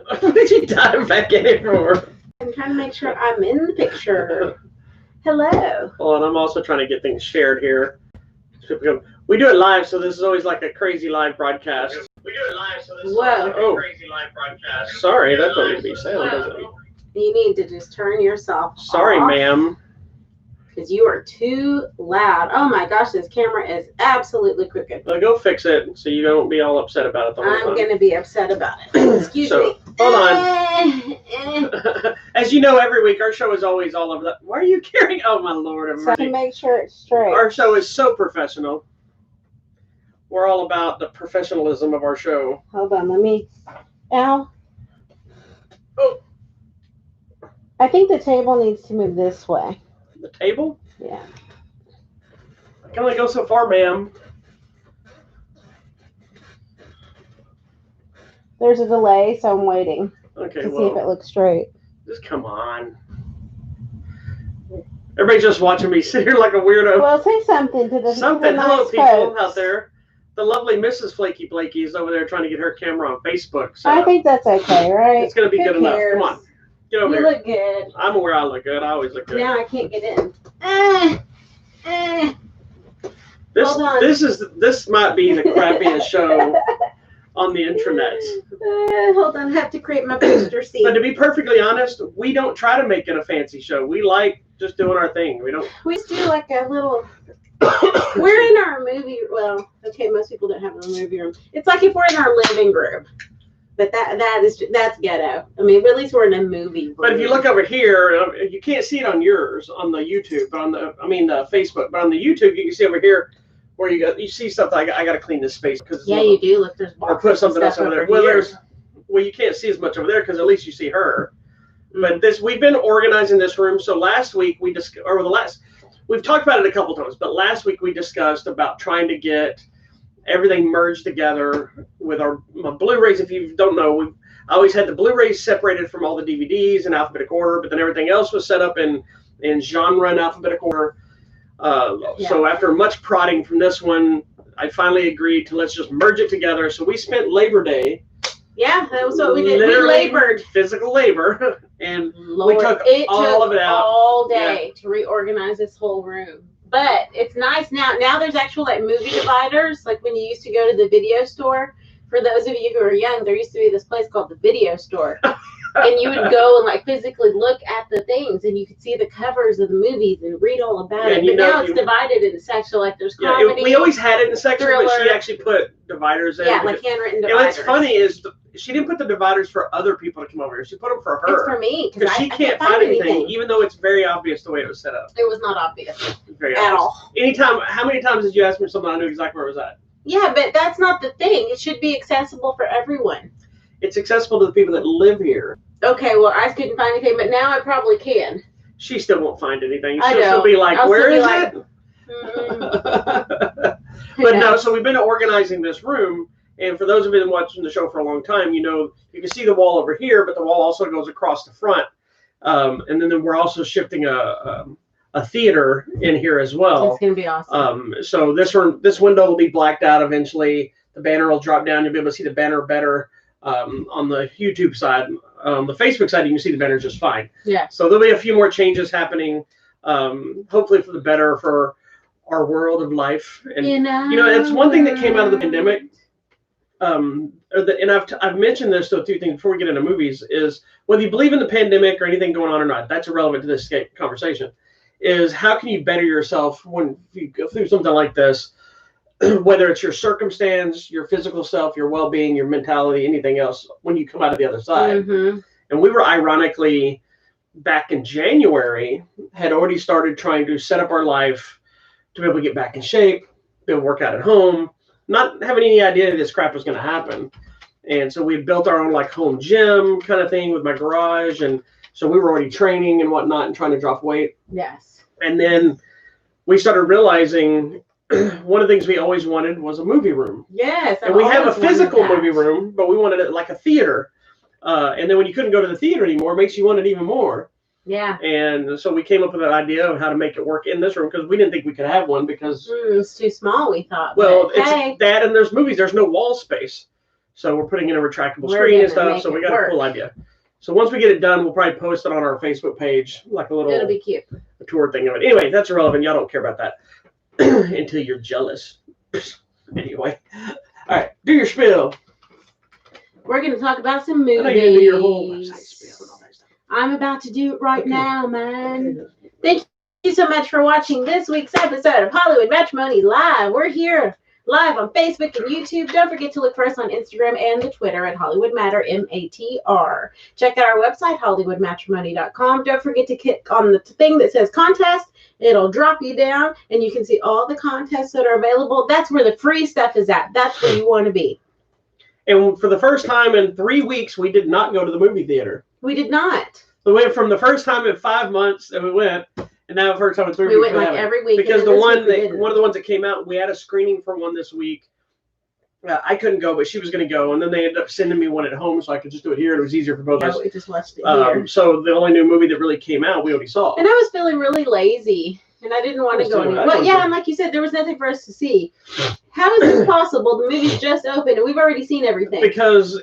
What did you dive back in it for? I'm trying to make sure I'm in the picture. Hello. Well, and I'm also trying to get things shared here. We do it live, so this is always like a crazy live broadcast. We do it live, so this is like a crazy live broadcast. Sorry, that don't need to be sound, does it? You need to just turn yourself Sorry, off. ma'am. Because you are too loud. Oh my gosh, this camera is absolutely crooked. Well, go fix it so you don't be all upset about it the whole time. I'm going to be upset about it. Excuse me. Hold on. As you know, every week our show is always all over that. Why are you carrying? Oh my Lord! So to make sure it's straight. Our show is so professional. We're all about the professionalism of our show. Hold on, let me. Al. Oh. I think the table needs to move this way. The table? Yeah. I can only go so far, ma'am. There's a delay, so I'm waiting to see if it looks straight. Just come on. Everybody's just watching me sit here like a weirdo. Well, say something to the Something. nice Hello, people folks out there. The lovely Mrs. Flaky Blakey is over there trying to get her camera on Facebook. So I think that's okay, right? it's going to be good enough. Come on. Get over You here. look good. I'm aware I look good. I always look good. Now I can't get in. Hold on. This might be the crappiest show on the intranet. Hold on, I have to create my booster seat. But to be perfectly honest, we don't try to make it a fancy show. We like just doing our thing. We don't. We just do like a little. We're in our movie. Well, okay, most people don't have a movie room. It's like if we're in our living room. But that's ghetto. I mean, at least we're in a movie room. But if you look over here, you can't see it on yours on the YouTube, but on the Facebook. But on the YouTube, you can see over here where you see stuff. I got to clean this space because you do. Look, there's or put something else over there. Well, you can't see as much over there because at least you see her. Mm-hmm. But we've been organizing this room. So last week we've talked about it a couple times, but last week we discussed about trying to get everything merged together with my Blu-rays. If you don't know, I always had the Blu-rays separated from all the DVDs in alphabetical order, but then everything else was set up in genre and alphabetical order. So after much prodding from this one, I finally agreed to let's just merge it together. So we spent Labor Day. Yeah, that was what we did. We labored. Physical labor. And we took all of it out. All day to reorganize this whole room. But it's nice now. Now there's actual like movie dividers, like when you used to go to the video store. For those of you who are young, there used to be this place called the video store. And you would go and like physically look at the things and you could see the covers of the movies and read all about it. But now it's divided into sections. Like there's comedy. We always had it in sections, but she actually put dividers in. Yeah, like handwritten dividers. And what's funny is she didn't put the dividers for other people to come over here. She put them for her. It's for me. Because she can't find anything, even though it's very obvious the way it was set up. It was not obvious very at all. How many times did you ask me for something I knew exactly where it was at? Yeah, but that's not the thing. It should be accessible for everyone. It's accessible to the people that live here. Okay, well, I couldn't find anything, but now I probably can. She still won't find anything. She'll be like, where is it? But no, so we've been organizing this room. And for those of you that have been watching the show for a long time, you know, you can see the wall over here, but the wall also goes across the front. And then we're also shifting a theater in here as well. It's going to be awesome. So this window will be blacked out eventually. The banner will drop down. You'll be able to see the banner better on the YouTube side. On the Facebook side, you can see the banner just fine. Yeah. So there'll be a few more changes happening, hopefully for the better for our world of life. And, you know it's one thing that came out of the pandemic. And I've mentioned this, so two things before we get into movies is whether you believe in the pandemic or anything going on or not, that's irrelevant to this conversation, is how can you better yourself when you go through something like this, whether it's your circumstance, your physical self, your well-being, your mentality, anything else, when you come out of the other side. Mm-hmm. And we were ironically back in January, had already started trying to set up our life to be able to get back in shape, be able to work out at home, not having any idea this crap was going to happen. And so we built our own like home gym kind of thing with my garage. And so we were already training and whatnot and trying to drop weight. Yes. And then we started realizing one of the things we always wanted was a movie room. Yes. And we have a physical movie room, but we wanted it like a theater. And then when you couldn't go to the theater anymore, it makes you want it even more. Yeah. And so we came up with that idea of how to make it work in this room because we didn't think we could have one because it's too small, we thought. Well, it's that and there's movies. There's no wall space. So we're putting in a retractable screen and stuff. So we got a cool idea. So once we get it done, we'll probably post it on our Facebook page, like a little It'll be cute. A tour thing of it. Anyway, that's irrelevant. Y'all don't care about that until you're jealous. Anyway, all right, do your spiel. We're going to talk about some movies. I know you do your whole website spiel and all that stuff. I'm about to do it right now, man. Thank you so much for watching this week's episode of Hollywood Matrimony Live. We're here live on Facebook and YouTube. Don't forget to look for us on Instagram and the Twitter at Hollywood Matter, MATR. Check out our website, HollywoodMatrimony.com. Don't forget to click on the thing that says contest. It'll drop you down, and you can see all the contests that are available. That's where the free stuff is at. That's where you want to be. And for the first time in 3 weeks, we did not go to the movie theater. We did not. We went from the first time in 5 months that we went, and now the first time in 3 weeks. We went like every week. Because one of the ones that came out, we had a screening for one this week. I couldn't go, but she was going to go, and then they ended up sending me one at home so I could just do it here. It was easier for both of us. We just watched it here. So the only new movie that really came out, we already saw. And I was feeling really lazy, and I didn't want to go anywhere. Well, yeah, and like you said, there was nothing for us to see. How is this possible? The movie's just open, and we've already seen everything. Because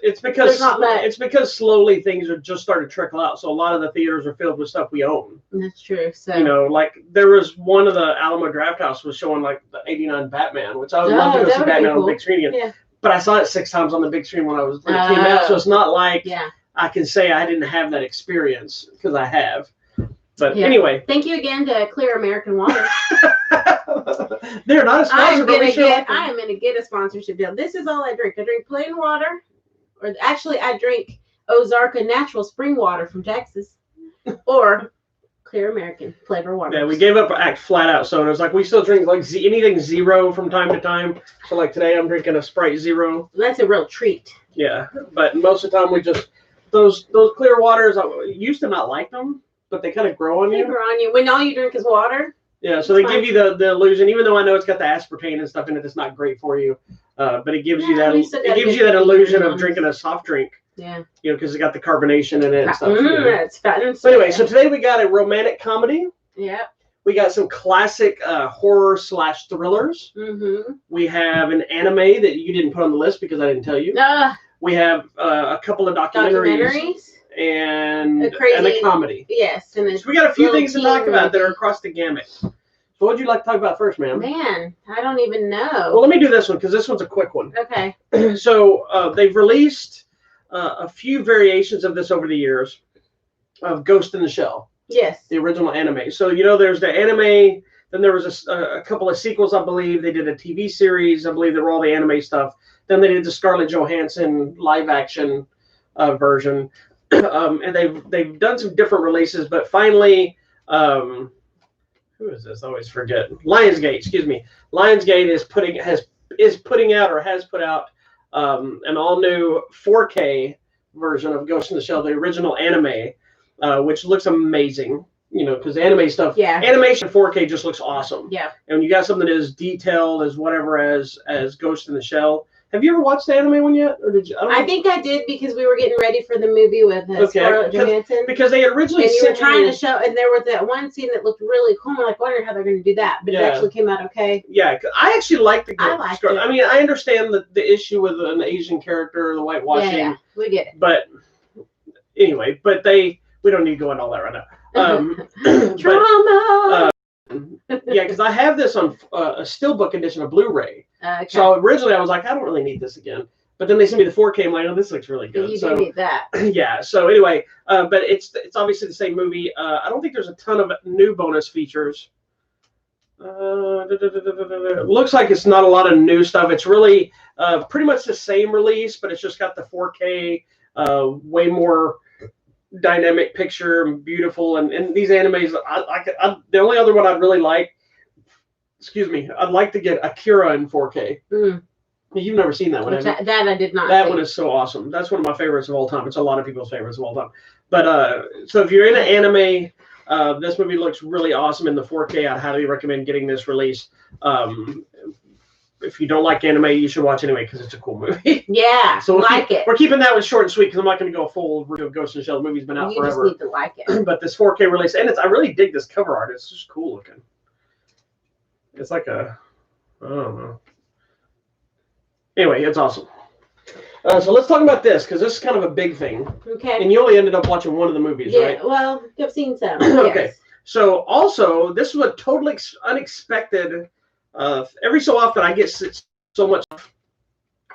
slowly things are just starting to trickle out. So a lot of the theaters are filled with stuff we own. That's true. So like there was one of the Alamo Drafthouse was showing like the '89 Batman, which I would love to go see Batman on the big screen again. Yeah. But I saw it 6 times on the big screen when it came out. So it's not like I can say I didn't have that experience, because I have. But anyway. Thank you again to Clear American Water. They're not a sponsor. I am going to get a sponsorship deal. This is all I drink. I drink plain water. Or actually, I drink Ozarka natural spring water from Texas. Or Clear American flavor water. Yeah, we gave up flat out sodas. Like, we still drink like anything zero from time to time. So like today I'm drinking a Sprite Zero. That's a real treat. Yeah, but most of the time we just those clear waters. I used to not like them, but they kind of grow on you. They grow on you when all you drink is water. Yeah, so they give you the illusion, even though I know it's got the aspartame and stuff in it that's not great for you, but it gives you that illusion of drinking a soft drink. Yeah. Because it's got the carbonation in it and stuff. It's fat and so anyway, so today we got a romantic comedy. Yep. We got some classic horror/thrillers. Mm-hmm. We have an anime that you didn't put on the list because I didn't tell you. We have a couple of documentaries. And a comedy. Yes. And so we got a few things to talk about that are across the gamut. So what would you like to talk about first, ma'am? Man, I don't even know. Well, let me do this one because this one's a quick one. Okay. So they've released a few variations of this over the years of Ghost in the Shell. Yes. The original anime. So, there's the anime. Then there was a couple of sequels, I believe. They did a TV series. I believe they were all the anime stuff. Then they did the Scarlett Johansson live action version. And they've done some different releases, but finally, who is this? I always forget. Lionsgate, excuse me. Lionsgate has put out an all new 4K version of Ghost in the Shell, the original anime, which looks amazing. Because anime stuff, animation 4K just looks awesome. Yeah. And when you got something that is detailed as whatever as Ghost in the Shell. Have you ever watched the anime one yet, or did you? I think I did because we were getting ready for the movie with Scarlett Johansson. Because they originally and you were trying to show, and there was that one scene that looked really cool. I'm like, wondering how they're going to do that, but it actually came out okay. Yeah, I actually liked the. I liked it. I mean, I understand the issue with an Asian character, the whitewashing. Yeah, we get it. But anyway, we don't need to go into all that right now. Drama. Because I have this on a steelbook edition of Blu-ray. Okay. So originally I was like, I don't really need this again. But then they sent me the 4K. I'm like, oh, this looks really good. You do need that. Yeah. So anyway, but it's obviously the same movie. I don't think there's a ton of new bonus features. It looks like it's not a lot of new stuff. It's really pretty much the same release, but it's just got the 4K, way more dynamic picture and beautiful. And these animes, the only other one I'd really like, I'd like to get Akira in 4K. You've never seen that one, have you? That I did not. That one is so awesome. That's one of my favorites of all time. It's a lot of people's favorites of all time. But so if you're into anime, this movie looks really awesome in the 4K. I'd highly recommend getting this release. If you don't like anime, you should watch anyway because it's a cool movie. Yeah, so it. We're keeping that one short and sweet because I'm not going to go full Ghost in the Shell. The movie's been out forever. You just need to like it. But this 4K release, and I really dig this cover art. It's just cool looking. It's like I don't know. Anyway, it's awesome. So let's talk about this, because this is kind of a big thing. Okay. And you only ended up watching one of the movies, right? Yeah, well, I've seen some. Okay. Yes. So also, this was a totally unexpected. Every so often, I get so much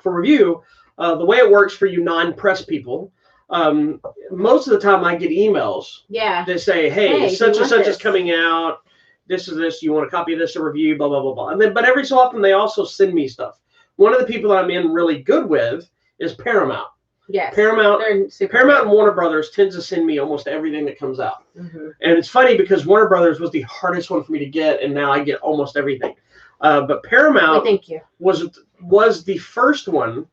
for review. The way it works for you non-press people, most of the time I get emails. Yeah. That say, hey such and such is coming out. This is this. You want a copy of this to review? Blah blah blah blah. And then, but every so often, they also send me stuff. One of the people that I'm in really good with is Paramount. Yes. Paramount and Warner Brothers tends to send me almost everything that comes out. And it's funny because Warner Brothers was the hardest one for me to get, and now I get almost everything. But Paramount was the first one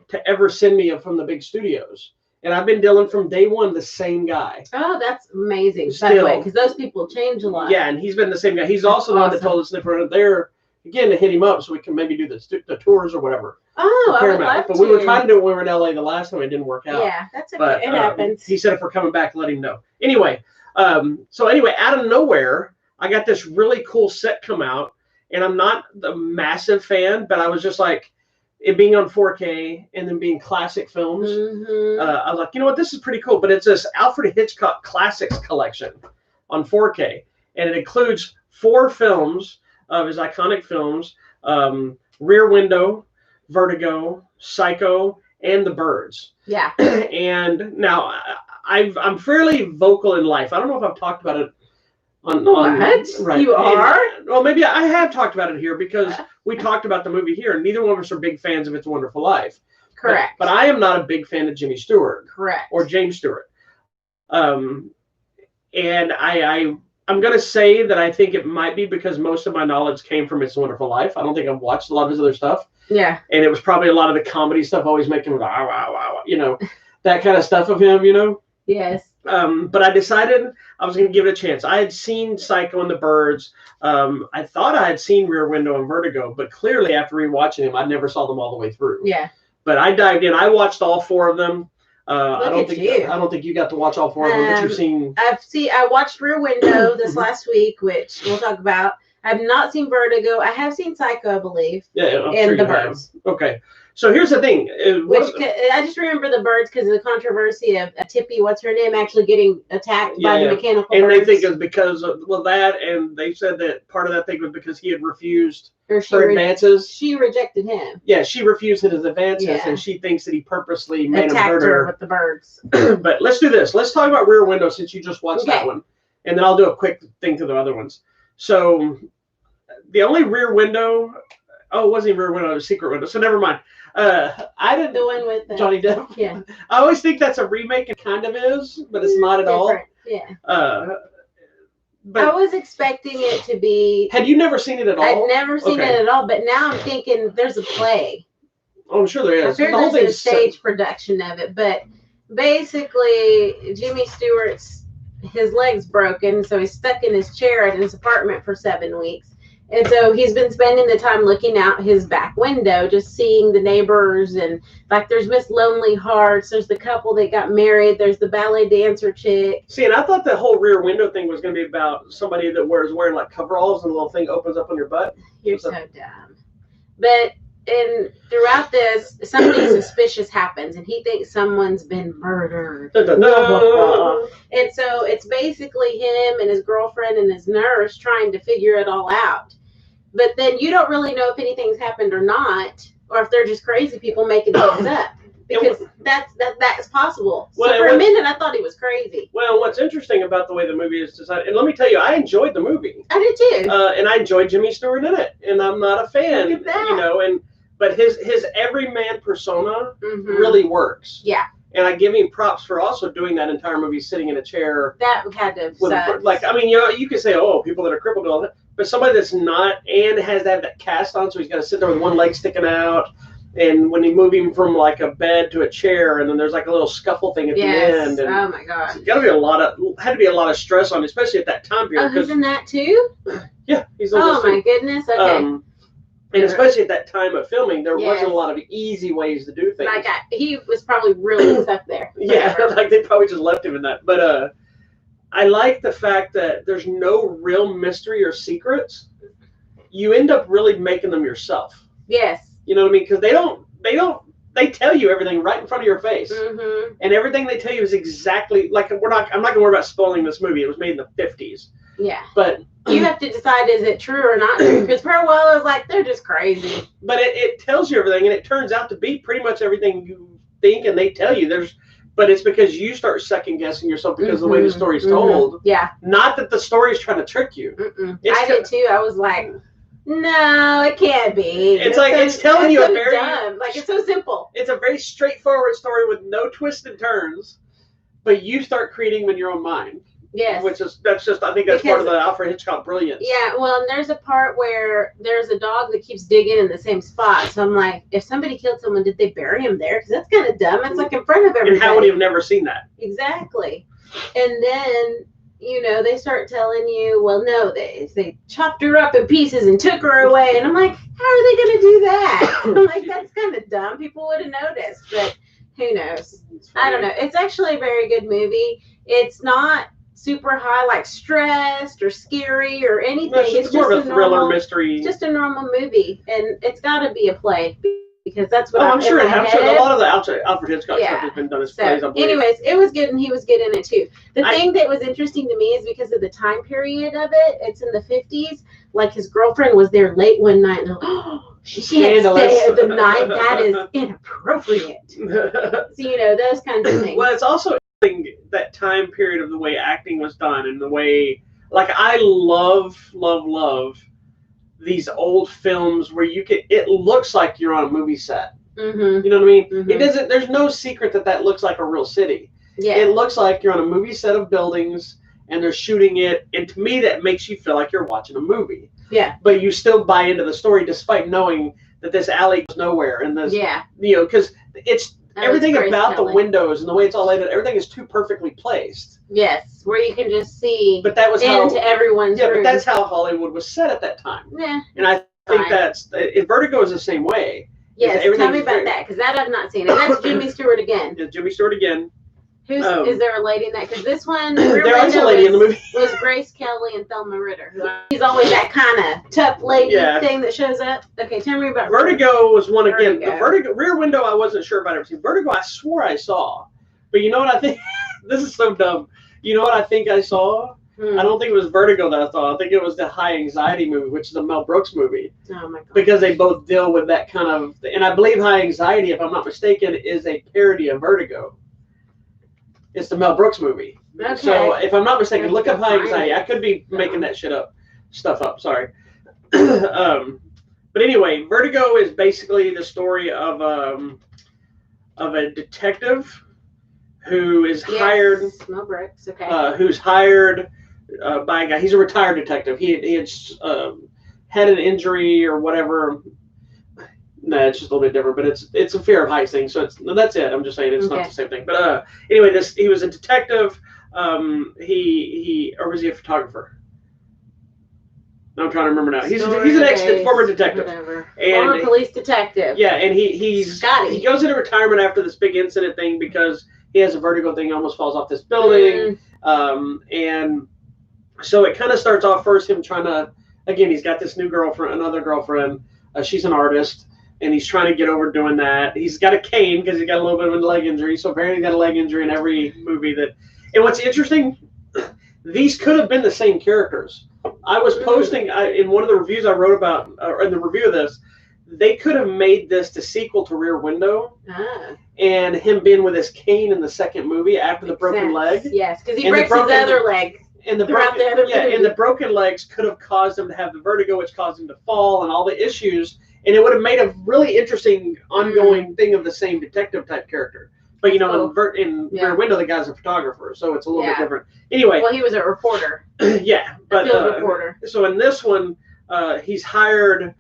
to ever send me from the big studios. And I've been dealing from day one the same guy. Oh, that's amazing. By the way, because those people change a lot. Yeah, and he's been the same guy. He's also the one that told us that we're there again to hit him up so we can maybe do the tours or whatever. Oh, I would love But we were trying to do it when we were in LA the last time. It didn't work out. Yeah, that's okay. But, it happens. He said if we're coming back, let him know. Anyway, out of nowhere, I got this really cool set come out, and I'm not a massive fan, but I was just like, it being on 4K and then being classic films, I was like, you know what, this is pretty cool. But it's this Alfred Hitchcock Classics collection on 4K, and it includes 4 films of his iconic films: Rear Window, Vertigo, Psycho, and The Birds. Yeah. And now I'm fairly vocal in life. I don't know if I've talked about it on right. You are? Well, maybe I have talked about it here because we talked about the movie here, and neither one of us are big fans of It's a Wonderful Life. Correct. But I am not a big fan of Jimmy Stewart. Correct. Or James Stewart. And I'm going to say that I think it might be because most of my knowledge came from It's a Wonderful Life. I don't think I've watched a lot of his other stuff. Yeah. And it was probably a lot of the comedy stuff always making him wow, wow, wow, you know, that kind of stuff of him, you know? Yes. But I decided I was going to give it a chance. I had seen Psycho and The Birds. I thought I had seen Rear Window and Vertigo, but clearly after rewatching them, I never saw them all the way through. Yeah. But I dived in. I watched all 4 of them. I don't think you got to watch all 4 of them, but you've seen. I watched Rear Window this last week, which we'll talk about. I've not seen Vertigo. I have seen Psycho, I believe. Yeah, and The Birds. Okay. So here's the thing. I just remember The Birds because of the controversy of Tippy, what's her name, actually getting attacked by the mechanical birds. And they think it's because of that, and they said that part of that thing was because he had refused her advances. She rejected him. Yeah, she refused his advances, and she thinks that he purposely made him hurt her with the birds. But let's do this. Let's talk about Rear Window since you just watched that one, and then I'll do a quick thing to the other ones. So the only Rear Window. Oh, it wasn't even Rear Window, it was Secret Window. So never mind. I didn't. The one with Johnny Depp. Yeah. I always think that's a remake. It kind of is, but it's not at all. Yeah. But I was expecting it to be. Had you never seen it at all? I'd never seen it at all, but now I'm thinking there's a play. Oh, I'm sure there is. The whole thing's a stage production of it, but basically, Jimmy Stewart's his leg's broken, so he's stuck in his chair at his apartment for 7 weeks. And so he's been spending the time looking out his back window, just seeing the neighbors. And like there's Miss Lonely Hearts. There's the couple that got married. There's the ballet dancer chick. See, and I thought the whole Rear Window thing was going to be about somebody that wearing like coveralls and the little thing opens up on your butt. You're so dumb. But throughout this, something suspicious happens, and he thinks someone's been murdered. And so it's basically him and his girlfriend and his nurse trying to figure it all out. But then you don't really know if anything's happened or not, or if they're just crazy people making things up. Because that's possible. So for a minute, I thought he was crazy. Well, what's interesting about the way the movie is designed, and let me tell you, I enjoyed the movie. I did too. And I enjoyed Jimmy Stewart in it, and I'm not a fan. Look at that. You know, but his everyman persona really works. Yeah. And I give him props for also doing that entire movie, sitting in a chair. That had to suck. Like, I mean, you can say, oh, people that are crippled and all that, but somebody that's not and has to have that cast on, so he's got to sit there with one leg sticking out. And when you move him from like a bed to a chair, and then there's like a little scuffle thing at the end. And oh my god! So had to be a lot of stress on, especially at that time period. Oh, he's in that too? Yeah, he's. Oh my goodness! Okay. And especially at that time of filming, there wasn't a lot of easy ways to do things. Like he was probably really stuck there. Yeah, like they probably just left him in that. But I like the fact that there's no real mystery or secrets. You end up really making them yourself. Yes. You know what I mean? Because they don't they tell you everything right in front of your face, and everything they tell you is exactly like I'm not gonna worry about spoiling this movie. It was made in the 50s. Yeah, but you have to decide is it true or not true, because for a while I was like, they're just crazy. But it tells you everything, and it turns out to be pretty much everything you think, and they tell you but it's because you start second guessing yourself because of the way the story's told. Yeah. Not that the story's trying to trick you. I did too. I was like, no, it can't be. It's like, it's telling you a very dumb. Like, it's so simple. It's a very straightforward story with no twists and turns, but you start creating them in your own mind. Yes. I think that's part of the Alfred Hitchcock brilliance. Yeah, well, and there's a part where there's a dog that keeps digging in the same spot. So I'm like, if somebody killed someone, did they bury him there? Because that's kind of dumb. It's like in front of everybody. And how would he have never seen that? Exactly. And then, they start telling you, well, no, they chopped her up in pieces and took her away. And I'm like, how are they going to do that? I'm like, that's kind of dumb. People would have noticed, but who knows? I don't know. It's actually a very good movie. It's not super high, like stressed or scary or anything. It's more of a thriller mystery. Just a normal movie, and it's got to be a play because that's what I'm sure it has. A lot of the Alfred Hitchcock stuff has been done as plays. I believe. Anyways, it was good, and he was good in it too. The thing that was interesting to me is because of the time period of it. It's in the 50s. Like his girlfriend was there late one night, and she can't stay the night. That is inappropriate. So those kinds of things. Well, it's also that time period of the way acting was done and the way, like, I love these old films where it looks like you're on a movie set. You know what I mean? It doesn't. There's no secret that looks like a real city. Yeah. It looks like you're on a movie set of buildings and they're shooting it, and to me that makes you feel like you're watching a movie. Yeah. But you still buy into the story despite knowing that this alley goes nowhere, and this, because it's. Everything about the windows and the way it's all laid out, everything is too perfectly placed. Yes, where you can just see into everyone's room. But that's how Hollywood was set at that time. Yeah. And I think Vertigo is the same way. Yes, tell me about that, because that I've not seen. And that's Jimmy Stewart again. Yeah, Jimmy Stewart again. Is there a lady in that? Because this one, there is a lady in the movie. Was Grace Kelly and Thelma Ritter. She's always that kind of tough lady thing that shows up. Okay, tell me about Vertigo. Was one again. The Vertigo Rear Window. I wasn't sure if I'd ever seen Vertigo. I swore I saw, but you know what I think? This is so dumb. You know what I think I saw? I don't think it was Vertigo that I saw. I think it was the High Anxiety movie, which is a Mel Brooks movie. Oh my God. Because they both deal with that kind of, and I believe High Anxiety, if I'm not mistaken, is a parody of Vertigo. It's the Mel Brooks movie. Okay. So if I'm not mistaken, look up High Anxiety. I could be making that stuff up. Sorry. But anyway, Vertigo is basically the story of a detective who is hired. Mel Brooks. Okay. Who's hired by a guy. He's a retired detective. He had had an injury or whatever. No, it's just a little bit different, but it's a fear of heights thing. So that's it. I'm just saying it's not the same thing. But anyway, he was a detective. Or was he a photographer? No, I'm trying to remember now. He's an former detective. Whatever. Former police detective. Yeah, and he goes into retirement after this big incident thing because he has a vertigo thing. He almost falls off this building. And so it kind of starts off first him trying to, again, he's got this another girlfriend. She's an artist. And he's trying to get over doing that. He's got a cane because he's got a little bit of a leg injury. So apparently he's got a leg injury in every movie And what's interesting, these could have been the same characters. I was posting in one of the reviews I wrote about, or in the review of this, they could have made this the sequel to Rear Window. And him being with his cane in the second movie after the broken leg. Yes, because he breaks his other leg. And the broken legs could have caused him to have the vertigo, which caused him to fall and all the issues. And it would have made a really interesting ongoing thing of the same detective type character. But in Rear Window, the guy's a photographer, so it's a little bit different. Anyway. Well, he was a reporter. Yeah. But, a field reporter. So in this one, he's hired,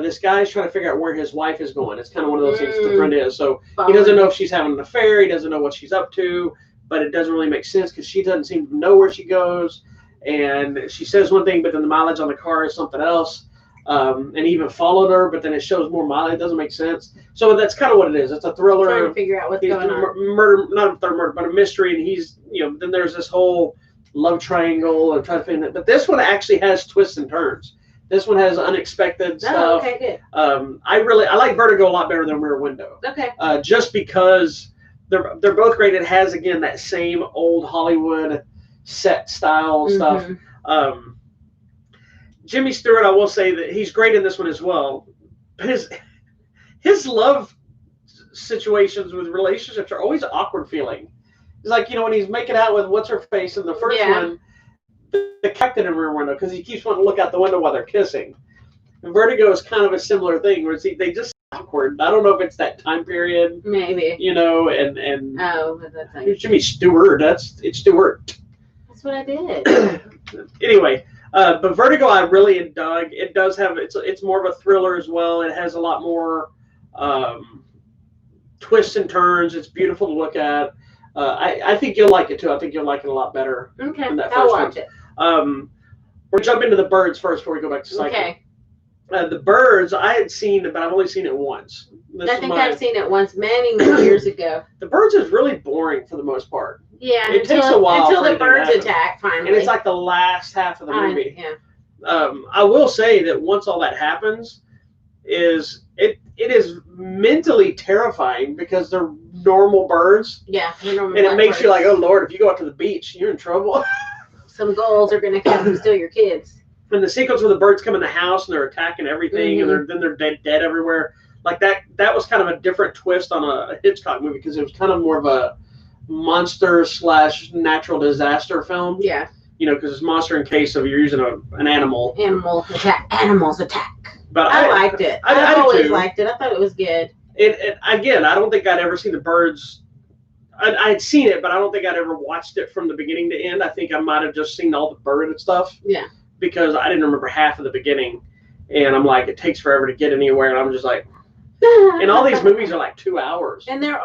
this guy's trying to figure out where his wife is going. It's kind of one of those things the friend is. So he doesn't know if she's having an affair. He doesn't know what she's up to. But it doesn't really make sense because she doesn't seem to know where she goes. And she says one thing, but then the mileage on the car is something else. And he even followed her, but then it shows more mileage. It doesn't make sense. So that's kind of what it is. It's a thriller. Trying to figure out what's going on. Murder, not a third murder, but a mystery. And he's, then there's this whole love triangle and trying to find it. But this one actually has twists and turns. This one has unexpected stuff. Okay, good. I like Vertigo a lot better than Rear Window. Okay. Just because they're both great. It has again that same old Hollywood set style stuff. Jimmy Stewart, I will say that he's great in this one as well. But his love situations with relationships are always awkward feeling. It's like, when he's making out with what's her face in the first one, the captain in Rear Window, because he keeps wanting to look out the window while they're kissing. And Vertigo is kind of a similar thing, where they just awkward. I don't know if it's that time period, maybe. And that's like Jimmy Stewart. It's Stewart. That's what I did. Anyway, but Vertigo I really dug. It does have it's more of a thriller as well. It has a lot more twists and turns. It's beautiful to look at. I think you'll like it too. I think you'll like it a lot better. Okay, than that I'll first watch it. We'll jump into the Birds first before we go back to Psycho. Okay. The Birds I had seen, but I've only seen it once. I've seen it once many years ago. The Birds is really boring for the most part. Yeah, it takes a while until the birds attack finally, and it's like the last half of the movie. Yeah. I will say that once all that happens, it is mentally terrifying because they're normal birds. Yeah, normal. And it makes you like, oh Lord, if you go out to the beach, you're in trouble. Some gulls are gonna come and steal your kids. And the sequence where the birds come in the house and they're attacking everything, and then they're dead everywhere. Like that was kind of a different twist on a Hitchcock movie because it was kind of more of a monster / natural disaster film. Yeah. Because it's monster in case of you're using an animal. Animals attack. But I liked it. I always liked it. I thought it was good. Again, I don't think I'd ever seen the Birds. I'd seen it, but I don't think I'd ever watched it from the beginning to end. I think I might have just seen all the bird and stuff. Yeah. Because I didn't remember half of the beginning. And I'm like, it takes forever to get anywhere. And I'm just like, and all these movies are like 2 hours. And they're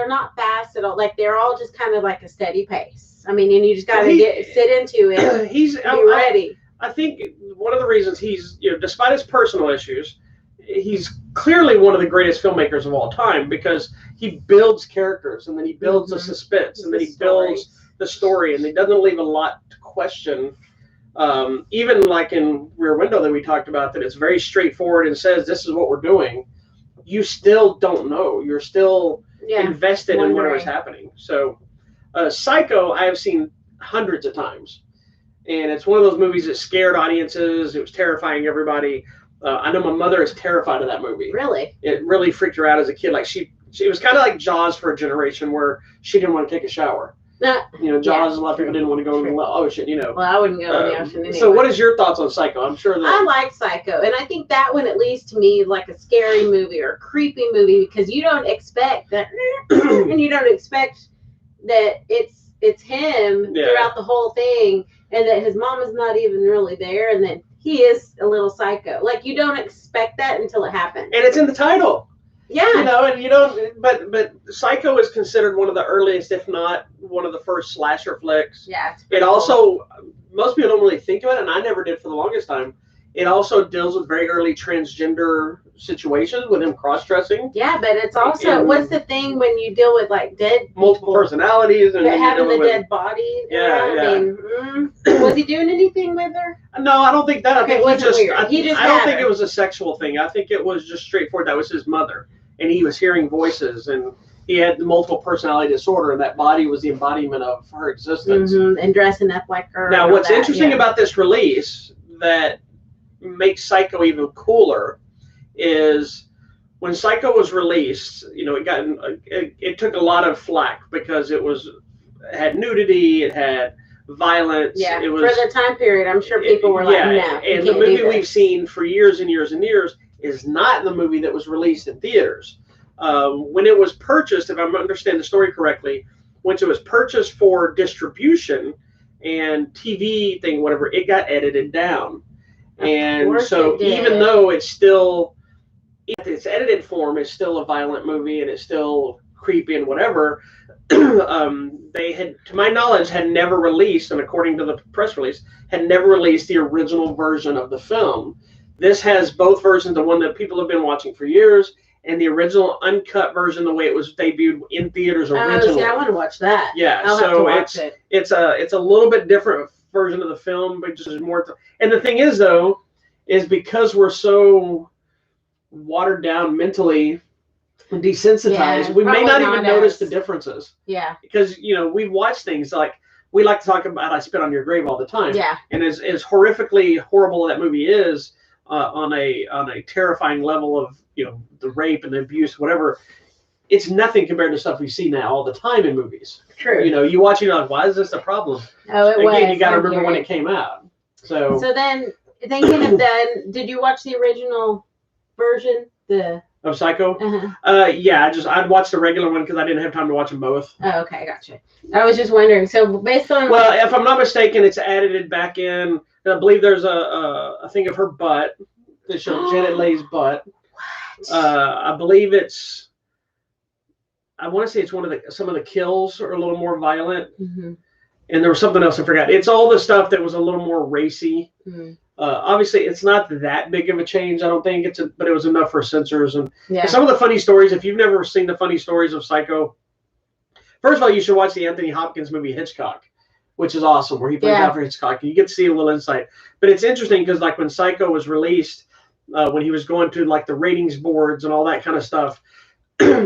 not fast at all. Like they're all just kind of like a steady pace. I mean, and you just got to sit into it. Be ready. I think one of the reasons he's, despite his personal issues, he's clearly one of the greatest filmmakers of all time because he builds characters and then he builds the suspense and then he builds the story and he doesn't leave a lot to question. Even like in Rear Window that we talked about, that it's very straightforward and says this is what we're doing. You still don't know. You're still invested in whatever's happening. So Psycho I have seen hundreds of times. And it's one of those movies that scared audiences. It was terrifying everybody. I know my mother is terrified of that movie. Really? It really freaked her out as a kid. Like she was kind of like Jaws for a generation where she didn't want to take a shower. Jaws, a lot of people didn't want to go in the ocean, Well, I wouldn't go in the ocean anyway. So what is your thoughts on Psycho? I'm sure that I like Psycho, and I think that one, at least to me, is like a scary movie or a creepy movie because you don't expect that, and you don't expect that it's him throughout the whole thing, and that his mom is not even really there, and that he is a little psycho. Like you don't expect that until it happens. And it's in the title. Yeah. And you don't, but Psycho is considered one of the earliest, if not one of the first slasher flicks. Yeah. It also, most people don't really think about it, and I never did for the longest time. It also deals with very early transgender situations with him cross-dressing. Yeah, but it's also, what's the thing when you deal with like dead multiple personalities and having the dead body? Yeah. I mean, was he doing anything with her? No, I don't think that. I think I don't think it was a sexual thing. I think it was just straightforward. That was his mother, and he was hearing voices, and he had the multiple personality disorder, and that body was the embodiment of her existence. And dressing up like her. Now, what's interesting about this release that makes Psycho even cooler is when Psycho was released, it took a lot of flack because it had nudity, it had violence. Yeah, it was, for the time period, I'm sure people were like, no. And the movie we've seen for years and years and years is not the movie that was released in theaters. When it was purchased, if I understand the story correctly, when it was purchased for distribution and TV thing, whatever, it got edited down. And so even though it's still, its edited form is still a violent movie and it's still creepy and whatever, they had, to my knowledge, had never released, and according to the press release, had never released the original version of the film. This has both versions, the one that people have been watching for years, and the original uncut version, the way it was debuted in theaters originally. I want to watch that. Yeah, it's a little bit different version of the film, but just more. And the thing is, though, is because we're so watered down mentally, desensitized. We may not even notice the differences. Yeah. Because we watch things like we like to talk about I Spit on Your Grave all the time. Yeah. And as horrifically horrible that movie is, on a terrifying level of the rape and the abuse, whatever, it's nothing compared to stuff we see now all the time in movies. True. You watch it, you're like, why is this a problem? Oh, it was. Again, you got to remember when it came out. So then they could have done. Did you watch the original version? Of Psycho? Uh-huh. Yeah, I'd watch the regular one because I didn't have time to watch them both. Oh, okay, gotcha. I was just wondering. So based on if I'm not mistaken, it's edited back in. I believe there's a thing of her butt that shows Janet Leigh's butt. What? I believe it's. I want to say it's some of the kills are a little more violent, and there was something else I forgot. It's all the stuff that was a little more racy. Mm-hmm. Obviously, it's not that big of a change. I don't think but it was enough for censors and some of the funny stories. If you've never seen the funny stories of Psycho, first of all, you should watch the Anthony Hopkins movie Hitchcock, which is awesome, where he plays Alfred Hitchcock. You get to see a little insight. But it's interesting because like when Psycho was released, when he was going to like the ratings boards and all that kind of stuff.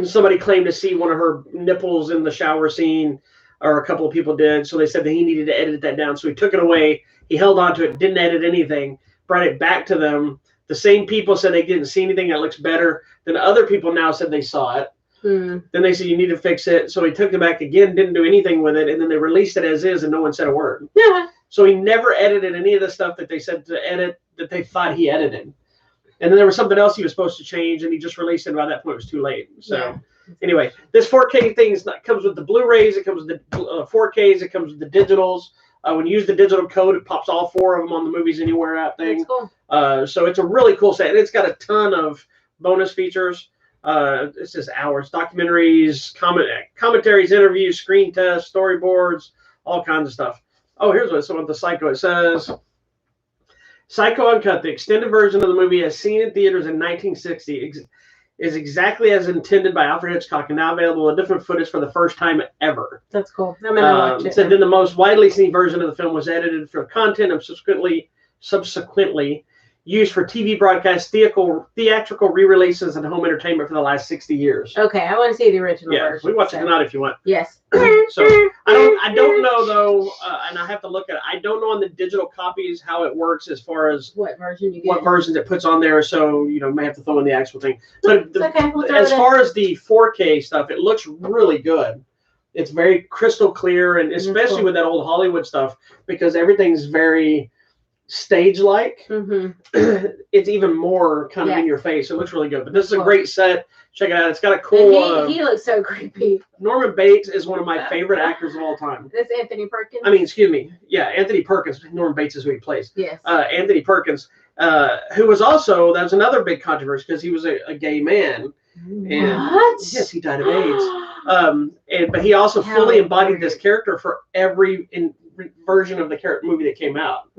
Somebody claimed to see one of her nipples in the shower scene, or a couple of people did. So they said that he needed to edit that down. So he took it away. He held on to it, didn't edit anything, brought it back to them. The same people said they didn't see anything that looks better. Then other people now said they saw it. Then they said, you need to fix it. So he took it back again, didn't do anything with it. And then they released it as is and no one said a word. Yeah. So he never edited any of the stuff that they said to edit that they thought he edited. And then there was something else he was supposed to change, and he just released it. And by that point, it was too late. So anyway, this 4K thing comes with the Blu-rays. It comes with the 4Ks. It comes with the digitals. When you use the digital code, it pops all 4 of them on the Movies Anywhere app thing. That's cool. So it's a really cool set. And it's got a ton of bonus features. It's just hours, documentaries, commentaries, interviews, screen tests, storyboards, all kinds of stuff. Oh, here's what's on the Psycho. It says... Psycho Uncut, the extended version of the movie as seen in theaters in 1960, is exactly as intended by Alfred Hitchcock and now available with different footage for the first time ever. That's cool. I'm gonna watch it. So then the most widely seen version of the film was edited for content and subsequently used for TV broadcasts, theatrical re-releases, and home entertainment for the last 60 years. Okay, I want to see the original version. We watch it tonight if you want. Yes. So I don't know though, and I have to look at it. I don't know on the digital copies how it works as far as what version you get, what versions it puts on there. So may have to throw in the actual thing. But okay, as far as the 4K stuff, it looks really good. It's very crystal clear, and especially with that old Hollywood stuff, because everything's very stage-like. It's even more kind of in your face. It looks really good. But this is a great set. Check it out. It's got a cool. He looks so creepy. Norman Bates is one of my favorite actors of all time. That's Anthony Perkins. Excuse me. Yeah, Anthony Perkins. Norman Bates is who he plays. Yes. Anthony Perkins, who was also, that was another big controversy because he was a gay man. And what? Yes, he died of AIDS. But he also fully embodied this character for every version of the movie that came out.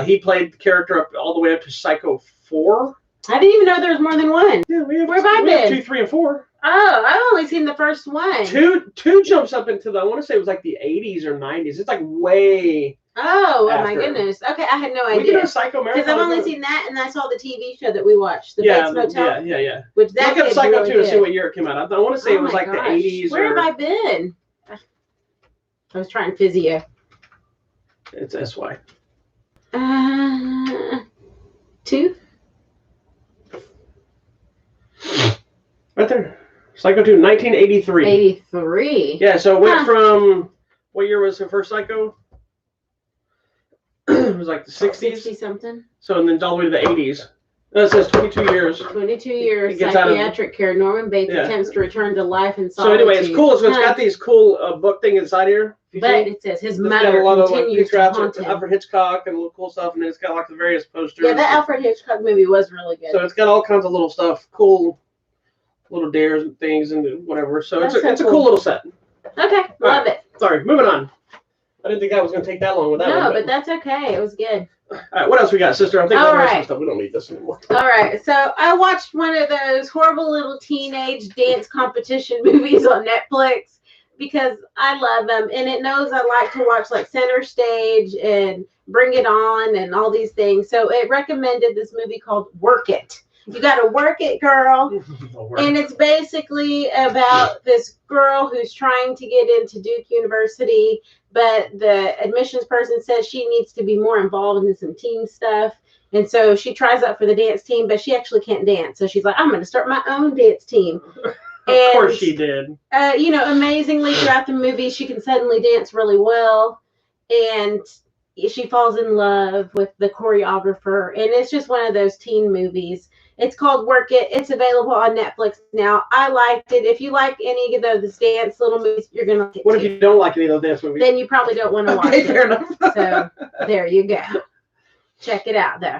He played the character all the way up to Psycho 4. I didn't even know there was more than one. Yeah, where have I been? 2, 3, and 4. Oh, I've only seen the first one. Two jumps up into I want to say it was like the 80s or 90s. It's like way. Oh my goodness. Okay, I had no idea. We did a Psycho marathon. Because I've only seen that, and I saw the TV show that we watched, the Bates Motel. Yeah. Which look up Psycho 2 and see what year it came out. I want to say it was like the 80s. Where have I been? I was trying physio. It's SY. 2. Right there. Psycho 2, 1983. 83. Yeah, so it went from, what year was the first Psycho? It was like the 60s. 60 something. So, and then all the way to the 80s. It says 22 years. 22 years psychiatric care. Norman Bates attempts to return to life in solitude. So anyway, it's cool. So it's got these cool book thing inside here. But it says his mother continues to haunt him. Alfred Hitchcock and little cool stuff, and then it's got like the various posters. Yeah, that Alfred Hitchcock movie was really good. So it's got all kinds of little stuff, cool little dares and things and whatever. So it's a cool little set. Okay, love it. Sorry, moving on. I didn't think that was going to take that long with that one. No, but that's okay. It was good. All right, what else we got, sister? I think some stuff. We don't need this anymore. All right, so I watched one of those horrible little teenage dance competition movies on Netflix because I love them, and it knows I like to watch like Center Stage and Bring It On and all these things. So it recommended this movie called Work It. You got to work it, girl. And it's basically about this girl who's trying to get into Duke University, but the admissions person says she needs to be more involved in some team stuff. And so she tries out for the dance team, but she actually can't dance. So she's like, I'm going to start my own dance team. Of course she did. You know, amazingly throughout the movie, she can suddenly dance really well. And she falls in love with the choreographer. And it's just one of those teen movies. It's called Work It. It's available on Netflix now. I liked it. If you like any of those dance little movies, you're going to like it. What if you don't like any of those dance movies? Then you probably don't want to watch it. Fair enough. So there you go. Check it out, though.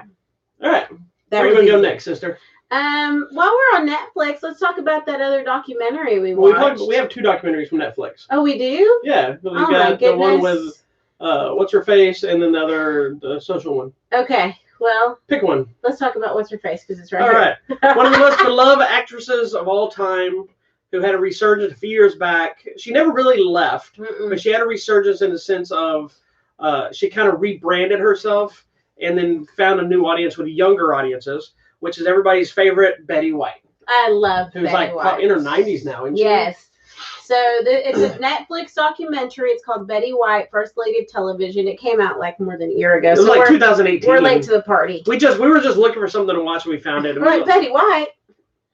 All right. Where are you going to go next, sister? While we're on Netflix, let's talk about that other documentary we watched. We have 2 documentaries from Netflix. Oh, we do? Yeah. We've got the one with What's Her Face and then the social one. Okay. Well, pick one. Let's talk about What's Her Face because it's right all here. Right. One of the most beloved actresses of all time who had a resurgence a few years back. She never really left, but she had a resurgence in the sense of she kind of rebranded herself and then found a new audience with younger audiences, which is everybody's favorite, Betty White. I love Betty White. Who's like in her 90s now, isn't she? Yes. So it's a Netflix documentary. It's called Betty White, First Lady of Television. It came out like more than a year ago. It was like 2018. We're late to the party. We were just looking for something to watch and we found it. Right, Betty White.